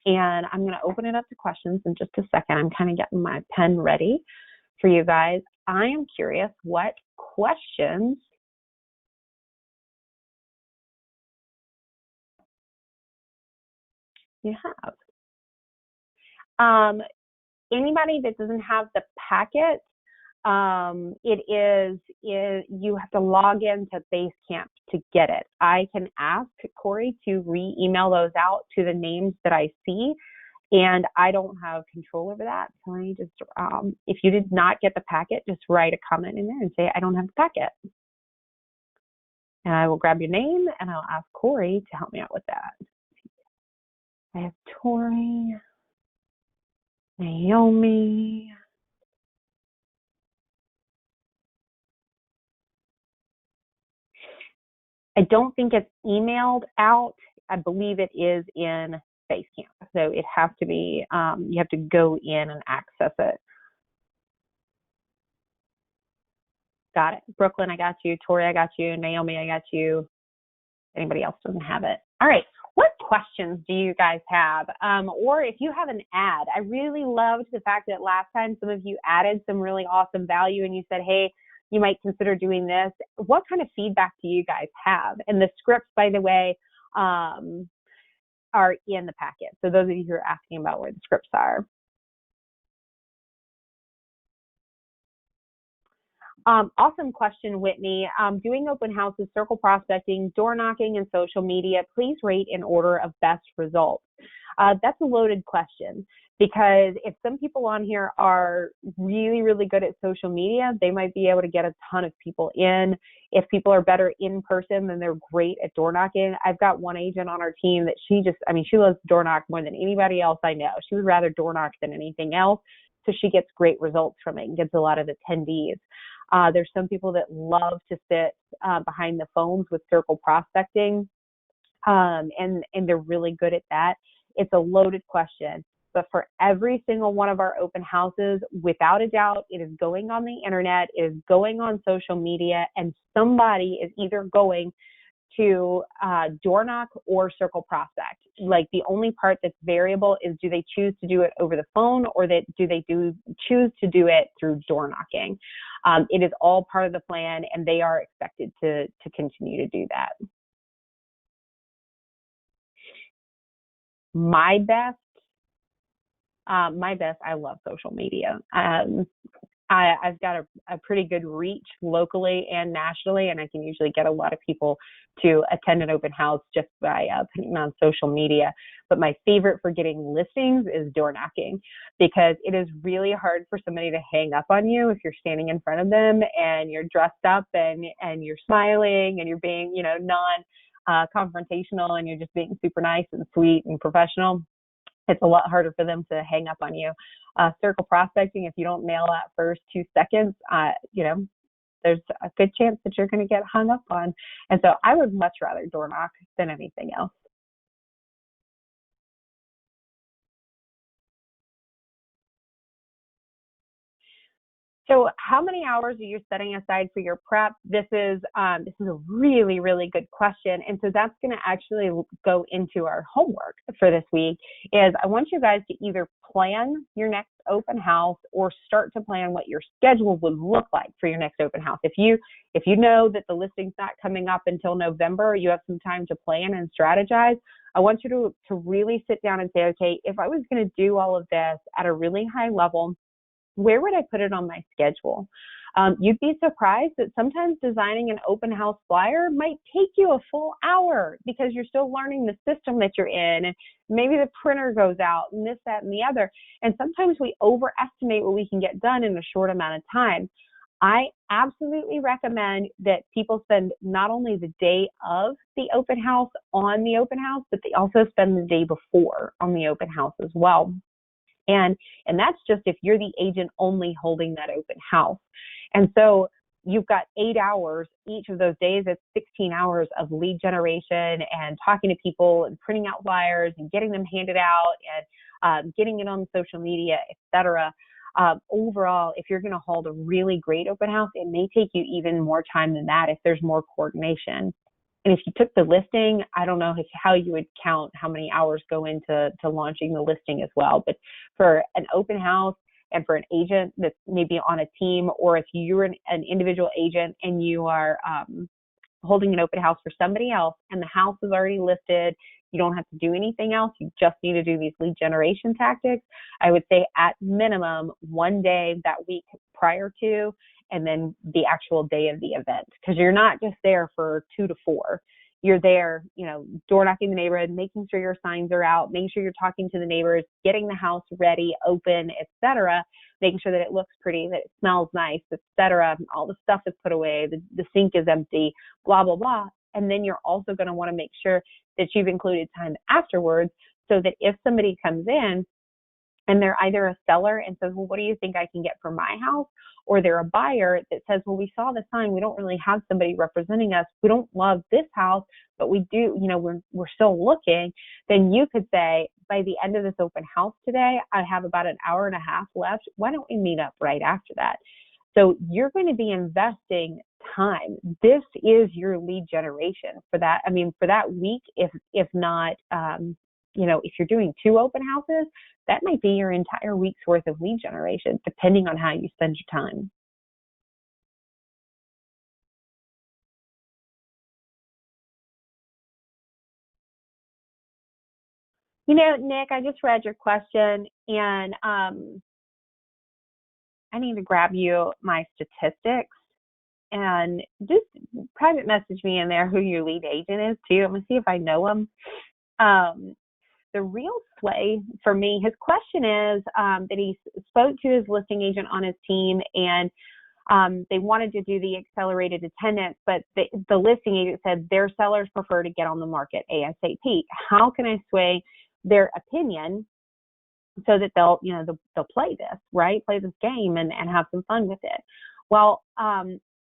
And I'm going to open it up to questions in just a second. I'm kind of getting my pen ready for you guys. I am curious what questions you have. Anybody that doesn't have the packet, you have to log into Basecamp to get it. I can ask Corey to re-email those out to the names that I see, and I don't have control over that. So let me just, if you did not get the packet, just write a comment in there and say, I don't have the packet. And I will grab your name and I'll ask Corey to help me out with that. I have Tori, Naomi, I don't think it's emailed out. I believe it is in Basecamp. So it has to be, you have to go in and access it. Got it. Brooklyn, I got you. Tori, I got you. Naomi, I got you. Anybody else doesn't have it. All right. What questions do you guys have? Or if you have an ad, I really loved the fact that last time some of you added some really awesome value and you said, hey, you might consider doing this. What kind of feedback do you guys have? And the scripts, by the way, are in the packet. So those of you who are asking about where the scripts are. Awesome question, Whitney. Doing open houses, circle prospecting, door knocking, and social media, please rate in order of best results. That's a loaded question, because if some people on here are really, really good at social media, they might be able to get a ton of people in. If people are better in person, then they're great at door knocking. I've got one agent on our team that she loves door knock more than anybody else I know. She would rather door knock than anything else. So she gets great results from it and gets a lot of attendees. There's some people that love to sit behind the phones with circle prospecting, and they're really good at that. It's a loaded question, but for every single one of our open houses, without a doubt, it is going on the internet, it is going on social media, and somebody is either going to door knock or circle prospect. Like the only part that's variable is, do they choose to do it over the phone, or do they choose to do it through door knocking? It is all part of the plan, and they are expected to continue to do that. My best, I love social media. I've got a pretty good reach locally and nationally, and I can usually get a lot of people to attend an open house just by putting on social media. But my favorite for getting listings is door knocking, because it is really hard for somebody to hang up on you if you're standing in front of them and you're dressed up and you're smiling and you're being, confrontational and you're just being super nice and sweet and professional, it's a lot harder for them to hang up on you. Circle prospecting, if you don't nail that first 2 seconds, there's a good chance that you're going to get hung up on. And so I would much rather door knock than anything else. So how many hours are you setting aside for your prep? This is a really, really good question. And so that's going to actually go into our homework for this week is I want you guys to either plan your next open house or start to plan what your schedule would look like for your next open house. If you know that the listing's not coming up until November, you have some time to plan and strategize. I want you to really sit down and say, okay, if I was going to do all of this at a really high level, where would I put it on my schedule? You'd be surprised that sometimes designing an open house flyer might take you a full hour because you're still learning the system that you're in, and maybe the printer goes out and this, that, and the other. And sometimes we overestimate what we can get done in a short amount of time. I absolutely recommend that people spend not only the day of the open house on the open house, but they also spend the day before on the open house as well. And that's just if you're the agent only holding that open house. And so you've got 8 hours each of those days. It's 16 hours of lead generation and talking to people and printing out flyers and getting them handed out and getting it on social media, et cetera. Overall, if you're going to hold a really great open house, it may take you even more time than that if there's more coordination. And if you took the listing, I don't know how you would count how many hours go into launching the listing as well. But for an open house and for an agent that's maybe on a team, or if you're an individual agent and you are holding an open house for somebody else and the house is already listed, you don't have to do anything else. You just need to do these lead generation tactics. I would say at minimum 1 day that week prior to, and then the actual day of the event, because you're not just there for 2 to 4. You're there, door knocking the neighborhood, making sure your signs are out, making sure you're talking to the neighbors, getting the house ready, open, etc., making sure that it looks pretty, that it smells nice, etc. All the stuff is put away, the sink is empty, blah, blah, blah. And then you're also going to want to make sure that you've included time afterwards so that if somebody comes in and they're either a seller and says, well, what do you think I can get for my house? Or they're a buyer that says, well, we saw the sign. We don't really have somebody representing us. We don't love this house, but we do, we're still looking. Then you could say, by the end of this open house today, I have about an hour and a half left. Why don't we meet up right after that? So you're going to be investing time. This is your lead generation for that. I mean, for that week, if not, if you're doing 2 open houses, that might be your entire week's worth of lead generation, depending on how you spend your time. Nick, I just read your question, and I need to grab you my statistics and just private message me in there who your lead agent is too. I'm going to see if I know them. The real sway for me, his question is that he spoke to his listing agent on his team, and they wanted to do the accelerated attendance, but the listing agent said their sellers prefer to get on the market ASAP. How can I sway their opinion so that they'll play this, right? Play this game and have some fun with it. Well,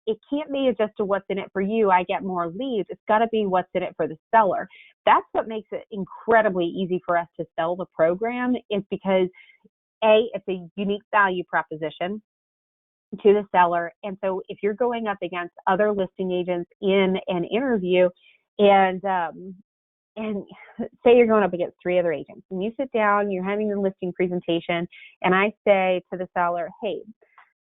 it can't be just a what's in it for you, I get more leads. It's got to be what's in it for the seller. That's what makes it incredibly easy for us to sell the program, is because it's a unique value proposition to the seller. And so if you're going up against other listing agents in an interview and say you're going up against 3 other agents and you sit down, you're having the listing presentation, and I say to the seller, hey,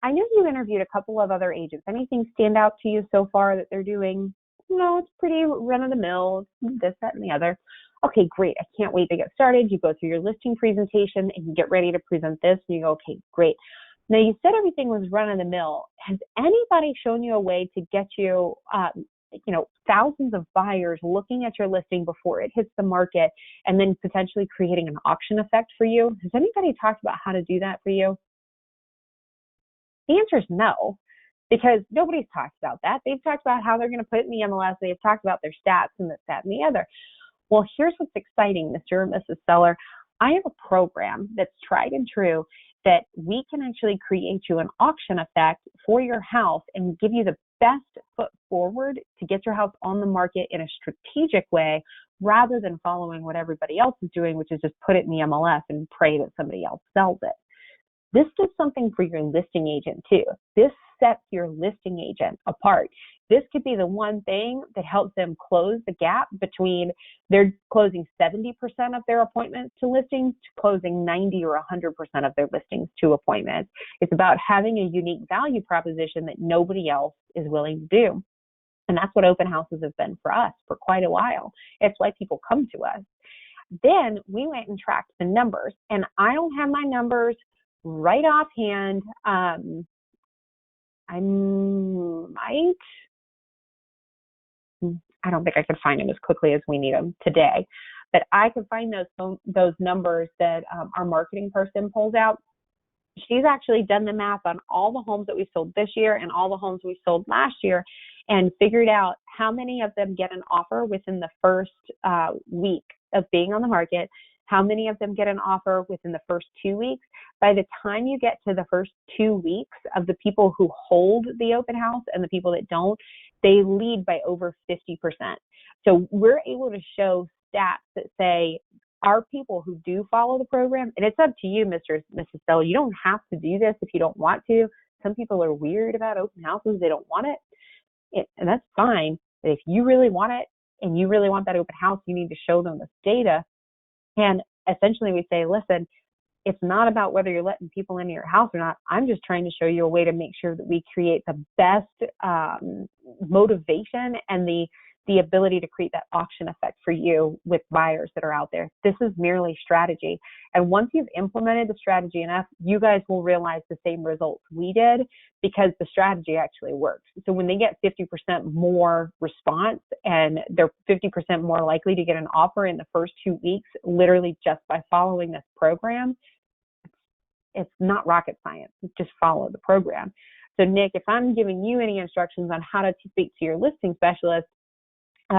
I know you interviewed a couple of other agents. Anything stand out to you so far that they're doing? No, it's pretty run-of-the-mill, this, that, and the other. Okay, great. I can't wait to get started. You go through your listing presentation and you get ready to present this, and you go, okay, great. Now, you said everything was run-of-the-mill. Has anybody shown you a way to get you, thousands of buyers looking at your listing before it hits the market and then potentially creating an auction effect for you? Has anybody talked about how to do that for you? The answer is no. because nobody's talked about that. They've talked about how they're going to put it in the MLS. They've talked about their stats and this, that, and the other. Well, here's what's exciting, Mr. and Mrs. Seller. I have a program that's tried and true that we can actually create you an auction effect for your house and give you the best foot forward to get your house on the market in a strategic way, rather than following what everybody else is doing, which is just put it in the MLS and pray that somebody else sells it. This does something for your listing agent too. This sets your listing agent apart. This could be the one thing that helps them close the gap between they're closing 70% of their appointments to listings to closing 90 or 100% of their listings to appointments. It's about having a unique value proposition that nobody else is willing to do. And that's what open houses have been for us for quite a while. It's why people come to us. Then we went and tracked the numbers, and I don't have my numbers right offhand. I don't think I could find them as quickly as we need them today, but I could find those numbers that our marketing person pulls out. She's actually done the math on all the homes that we sold this year and all the homes we sold last year, and figured out how many of them get an offer within the first week of being on the market, how many of them get an offer within the first 2 weeks. By the time you get to the first 2 weeks of the people who hold the open house and the people that don't, they lead by over 50%. So we're able to show stats that say our people who do follow the program, and it's up to you, Mr. and Mrs. Seller. You don't have to do this if you don't want to. Some people are weird about open houses. They don't want it, and that's fine. But if you really want it and you really want that open house, you need to show them this data. And essentially we say, listen, it's not about whether you're letting people into your house or not. I'm just trying to show you a way to make sure that we create the best motivation and the ability to create that auction effect for you with buyers that are out there. This is merely strategy. And once you've implemented the strategy enough, you guys will realize the same results we did, because the strategy actually works. So when they get 50% more response and they're 50% more likely to get an offer in the first 2 weeks, literally just by following this program, it's not rocket science. Just follow the program. So Nick, if I'm giving you any instructions on how to speak to your listing specialist,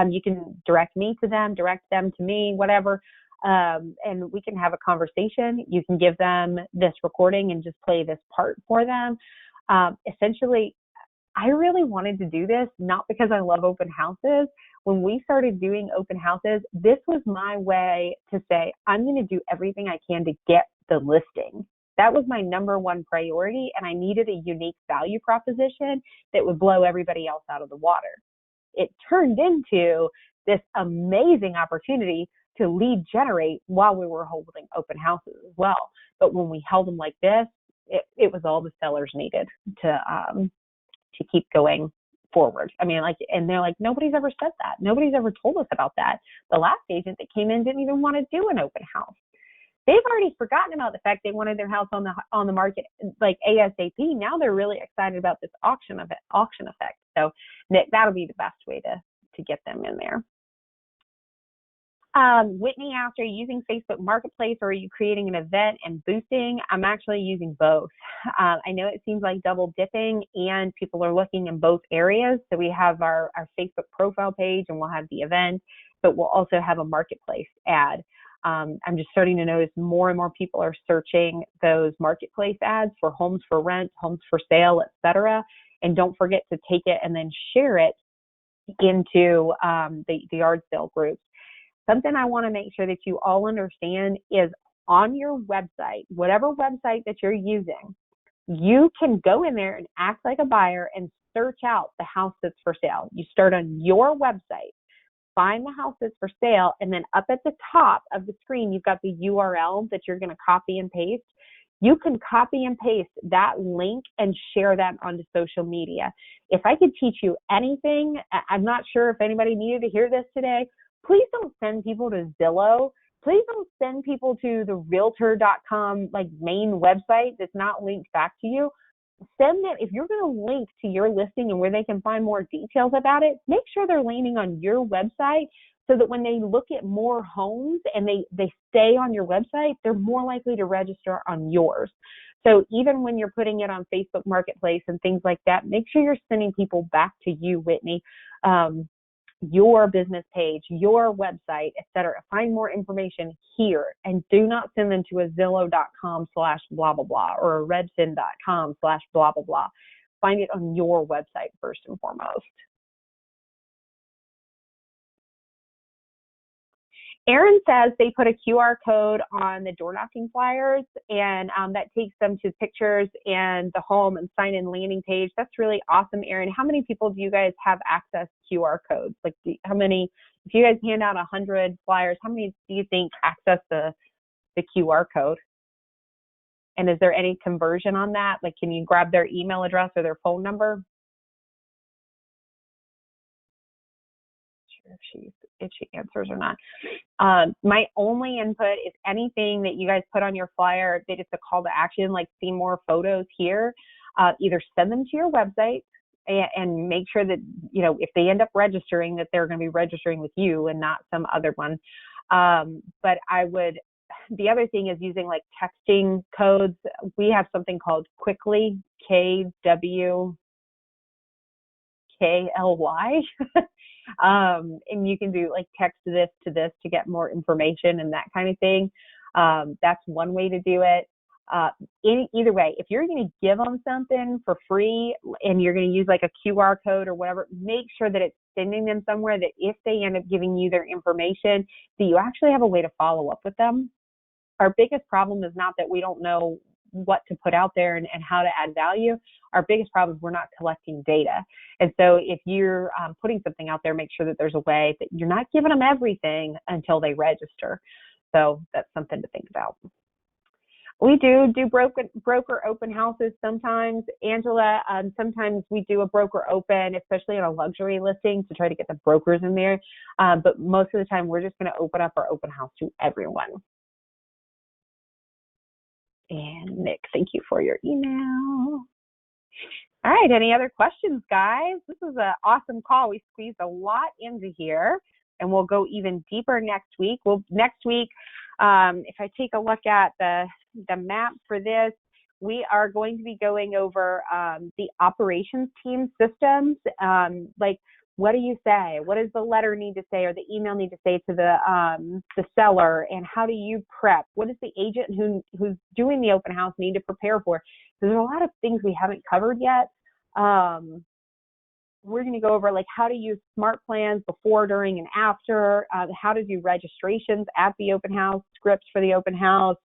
you can direct me to them, direct them to me, whatever, and we can have a conversation. You can give them this recording and just play this part for them. Essentially, I really wanted to do this, not because I love open houses. When we started doing open houses, this was my way to say, I'm going to do everything I can to get the listing. That was my number one priority, and I needed a unique value proposition that would blow everybody else out of the water. It turned into this amazing opportunity to lead generate while we were holding open houses as well. But when we held them like this, it was all the sellers needed to keep going forward. I mean, and they're like, nobody's ever said that. Nobody's ever told us about that. The last agent that came in didn't even want to do an open house. They've already forgotten about the fact they wanted their house on the market like ASAP. Now they're really excited about this auction effect. So Nick, that'll be the best way to get them in there. Whitney asked, are you using Facebook Marketplace or are you creating an event and boosting? I'm actually using both. I know it seems like double dipping, and people are looking in both areas. So we have our Facebook profile page, and we'll have the event, but we'll also have a marketplace ad. I'm just starting to notice more and more people are searching those marketplace ads for homes for rent, homes for sale, etc. And don't forget to take it and then share it into the yard sale groups. Something I want to make sure that you all understand is on your website, whatever website that you're using, you can go in there and act like a buyer and search out the house that's for sale. You start on your website, find the house that's for sale, and then up at the top of the screen, you've got the URL that you're going to copy and paste. You can copy and paste that link and share that onto social media. If I could teach you anything, I'm not sure if anybody needed to hear this today, please don't send people to Zillow. Please don't send people to the realtor.com main website that's not linked back to you. Send them, if you're going to link to your listing and where they can find more details about it, make sure they're landing on your website so that when they look at more homes and they stay on your website, they're more likely to register on yours. So even when you're putting it on Facebook Marketplace and things like that, make sure you're sending people back to you, Whitney, your business page, your website, etc. Find more information here, and do not send them to a Zillow.com/blah, blah, blah, or a Redfin.com/blah, blah, blah. Find it on your website first and foremost. Aaron says they put a QR code on the door knocking flyers, and that takes them to pictures and the home and sign in landing page. That's really awesome, Aaron. How many people do you guys have access to QR codes? Like, how many, if you guys hand out 100 flyers, how many do you think access the QR code? And is there any conversion on that? Like, can you grab their email address or their phone number? If she answers or not. My only input is anything that you guys put on your flyer that it's a call to action, like see more photos here, either send them to your website and make sure that, you know, if they end up registering, that they're going to be registering with you and not some other one. But the other thing is using like texting codes. We have something called Quickly, KWKLY. And you can do like text this to this to get more information and that kind of thing. That's one way to do it. Either way, if you're going to give them something for free and you're going to use like a QR code or whatever, make sure that it's sending them somewhere that if they end up giving you their information, that you actually have a way to follow up with them. Our biggest problem is not that we don't know what to put out there and how to add value. Our biggest problem is we're not collecting data. And so if you're putting something out there, make sure that there's a way that you're not giving them everything until they register. So that's something to think about. We do broker open houses sometimes, Angela. Sometimes we do a broker open, especially on a luxury listing, to try to get the brokers in there. But most of the time, we're just going to open up our open house to everyone. And Nick, thank you for your email. All right, any other questions, guys? This is an awesome call. We squeezed a lot into here, and we'll go even deeper next week. Next week, if I take a look at the map for this, we are going to be going over the operations team systems, like what do you say? What does the letter need to say or the email need to say to the seller? And how do you prep? What does the agent who's doing the open house need to prepare for? There's a lot of things we haven't covered yet. We're going to go over like how to use smart plans before, during, and after, how to do registrations at the open house, scripts for the open house.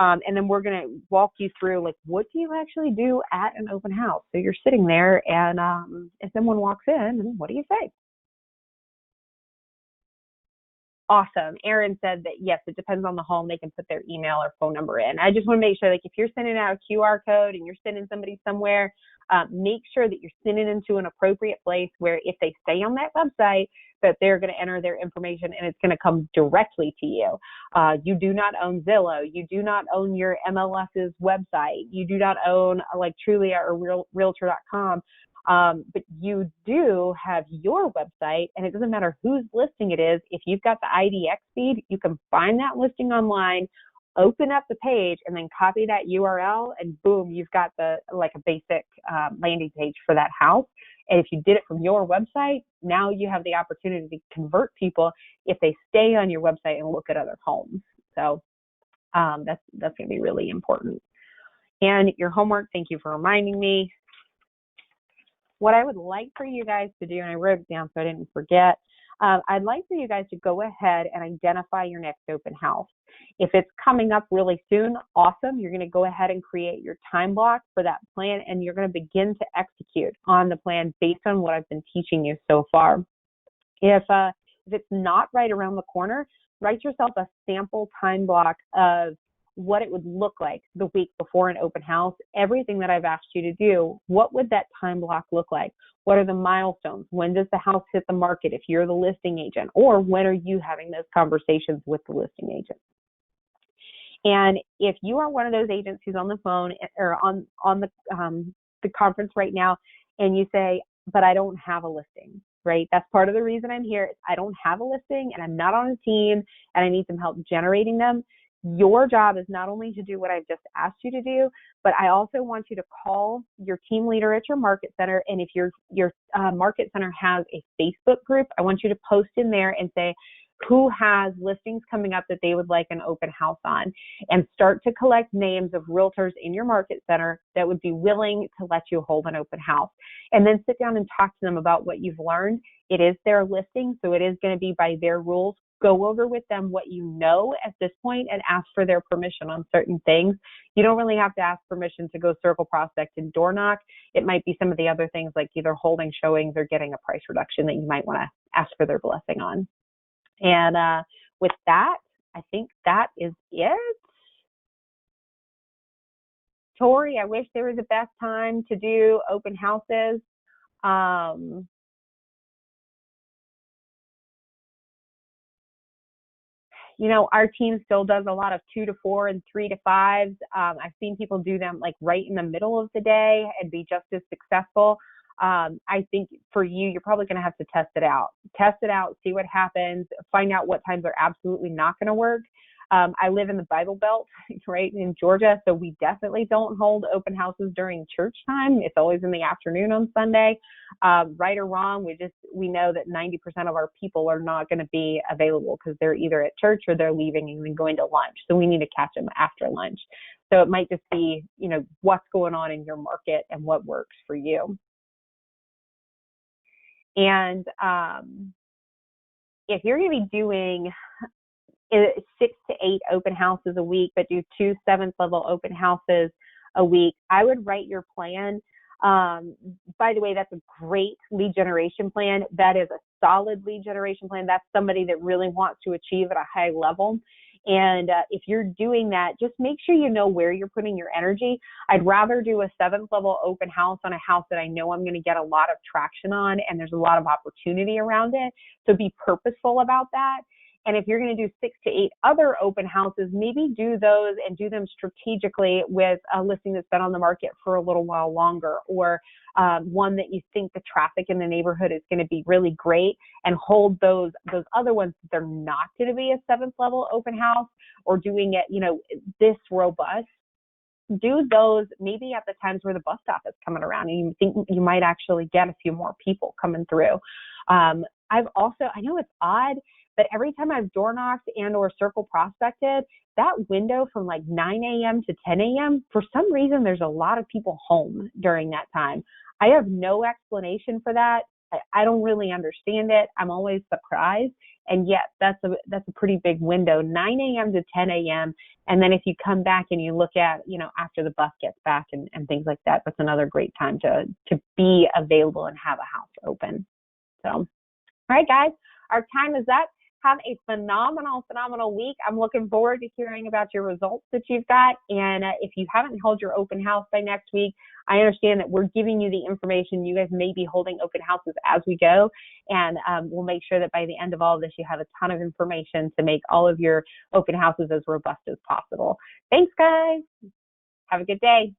And then we're going to walk you through, like, what do you actually do at an open house? So you're sitting there and if someone walks in, what do you say? Awesome. Aaron said that, yes, it depends on the home. They can put their email or phone number in. I just want to make sure, like, if you're sending out a QR code and you're sending somebody somewhere, make sure that you're sending them to an appropriate place where if they stay on that website, that they're going to enter their information and it's going to come directly to you. You do not own Zillow. You do not own your MLS's website. You do not own like Trulia or Realtor.com. But you do have your website, and it doesn't matter whose listing it is. If you've got the IDX feed, you can find that listing online, open up the page, and then copy that URL, and boom, you've got a basic landing page for that house. And if you did it from your website, now you have the opportunity to convert people if they stay on your website and look at other homes. So that's going to be really important. And your homework, thank you for reminding me. What I would like for you guys to do, and I wrote it down so I didn't forget, I'd like for you guys to go ahead and identify your next open house. If it's coming up really soon, awesome. You're going to go ahead and create your time block for that plan, and you're going to begin to execute on the plan based on what I've been teaching you so far. If it's not right around the corner, write yourself a sample time block of what it would look like the week before an open house, everything that I've asked you to do. What would that time block look like? What are the milestones? When does the house hit the market if you're the listing agent? Or when are you having those conversations with the listing agent? And if you are one of those agents who's on the phone or on the conference right now, and you say, but I don't have a listing, right? That's part of the reason I'm here. I don't have a listing and I'm not on a team and I need some help generating them. Your job is not only to do what I've just asked you to do, but I also want you to call your team leader at your market center. And if your market center has a Facebook group, I want you to post in there and say, who has listings coming up that they would like an open house on, and start to collect names of realtors in your market center that would be willing to let you hold an open house. And then sit down and talk to them about what you've learned. It is their listing, so it is going to be by their rules. Go over with them what you know at this point and ask for their permission on certain things. You don't really have to ask permission to go circle prospect and door knock. It might be some of the other things like either holding showings or getting a price reduction that you might want to ask for their blessing on. And with that, I think that is it. Tori, I wish there was a best time to do open houses. Our team still does a lot of 2 to 4 and 3 to 5s. I've seen people do them like right in the middle of the day and be just as successful. I think for you, you're probably going to have to test it out, see what happens, find out what times are absolutely not going to work. I live in the Bible Belt, right, in Georgia, so we definitely don't hold open houses during church time. It's always in the afternoon on Sunday. Right or wrong, we know that 90% of our people are not going to be available because they're either at church or they're leaving and then going to lunch. So we need to catch them after lunch. So it might just be, what's going on in your market and what works for you. And if you're going to be doing 6 to 8 open houses a week, but do 2 7th level open houses a week, I would write your plan. By the way, that's a great lead generation plan. That is a solid lead generation plan. That's somebody that really wants to achieve at a high level. And if you're doing that, just make sure you know where you're putting your energy. I'd rather do a 7th level open house on a house that I know I'm going to get a lot of traction on and there's a lot of opportunity around it. So be purposeful about that. And if you're going to do 6 to 8 other open houses, maybe do those and do them strategically with a listing that's been on the market for a little while longer, or one that you think the traffic in the neighborhood is going to be really great, and hold those other ones that they're not going to be a 7th level open house or doing it, this robust. Do those maybe at the times where the bus stop is coming around and you think you might actually get a few more people coming through. I know it's odd, but every time I've door knocked and or circle prospected, that window from like 9 a.m. to 10 a.m., for some reason, there's a lot of people home during that time. I have no explanation for that. I don't really understand it. I'm always surprised. And yet that's a pretty big window, 9 a.m. to 10 a.m. And then if you come back and you look at, after the bus gets back and things like that, that's another great time to be available and have a house open. So, all right, guys, our time is up. Have a phenomenal week. I'm looking forward to hearing about your results that you've got. And if you haven't held your open house by next week, I understand that we're giving you the information. You guys may be holding open houses as we go. And we'll make sure that by the end of all of this, you have a ton of information to make all of your open houses as robust as possible. Thanks, guys. Have a good day.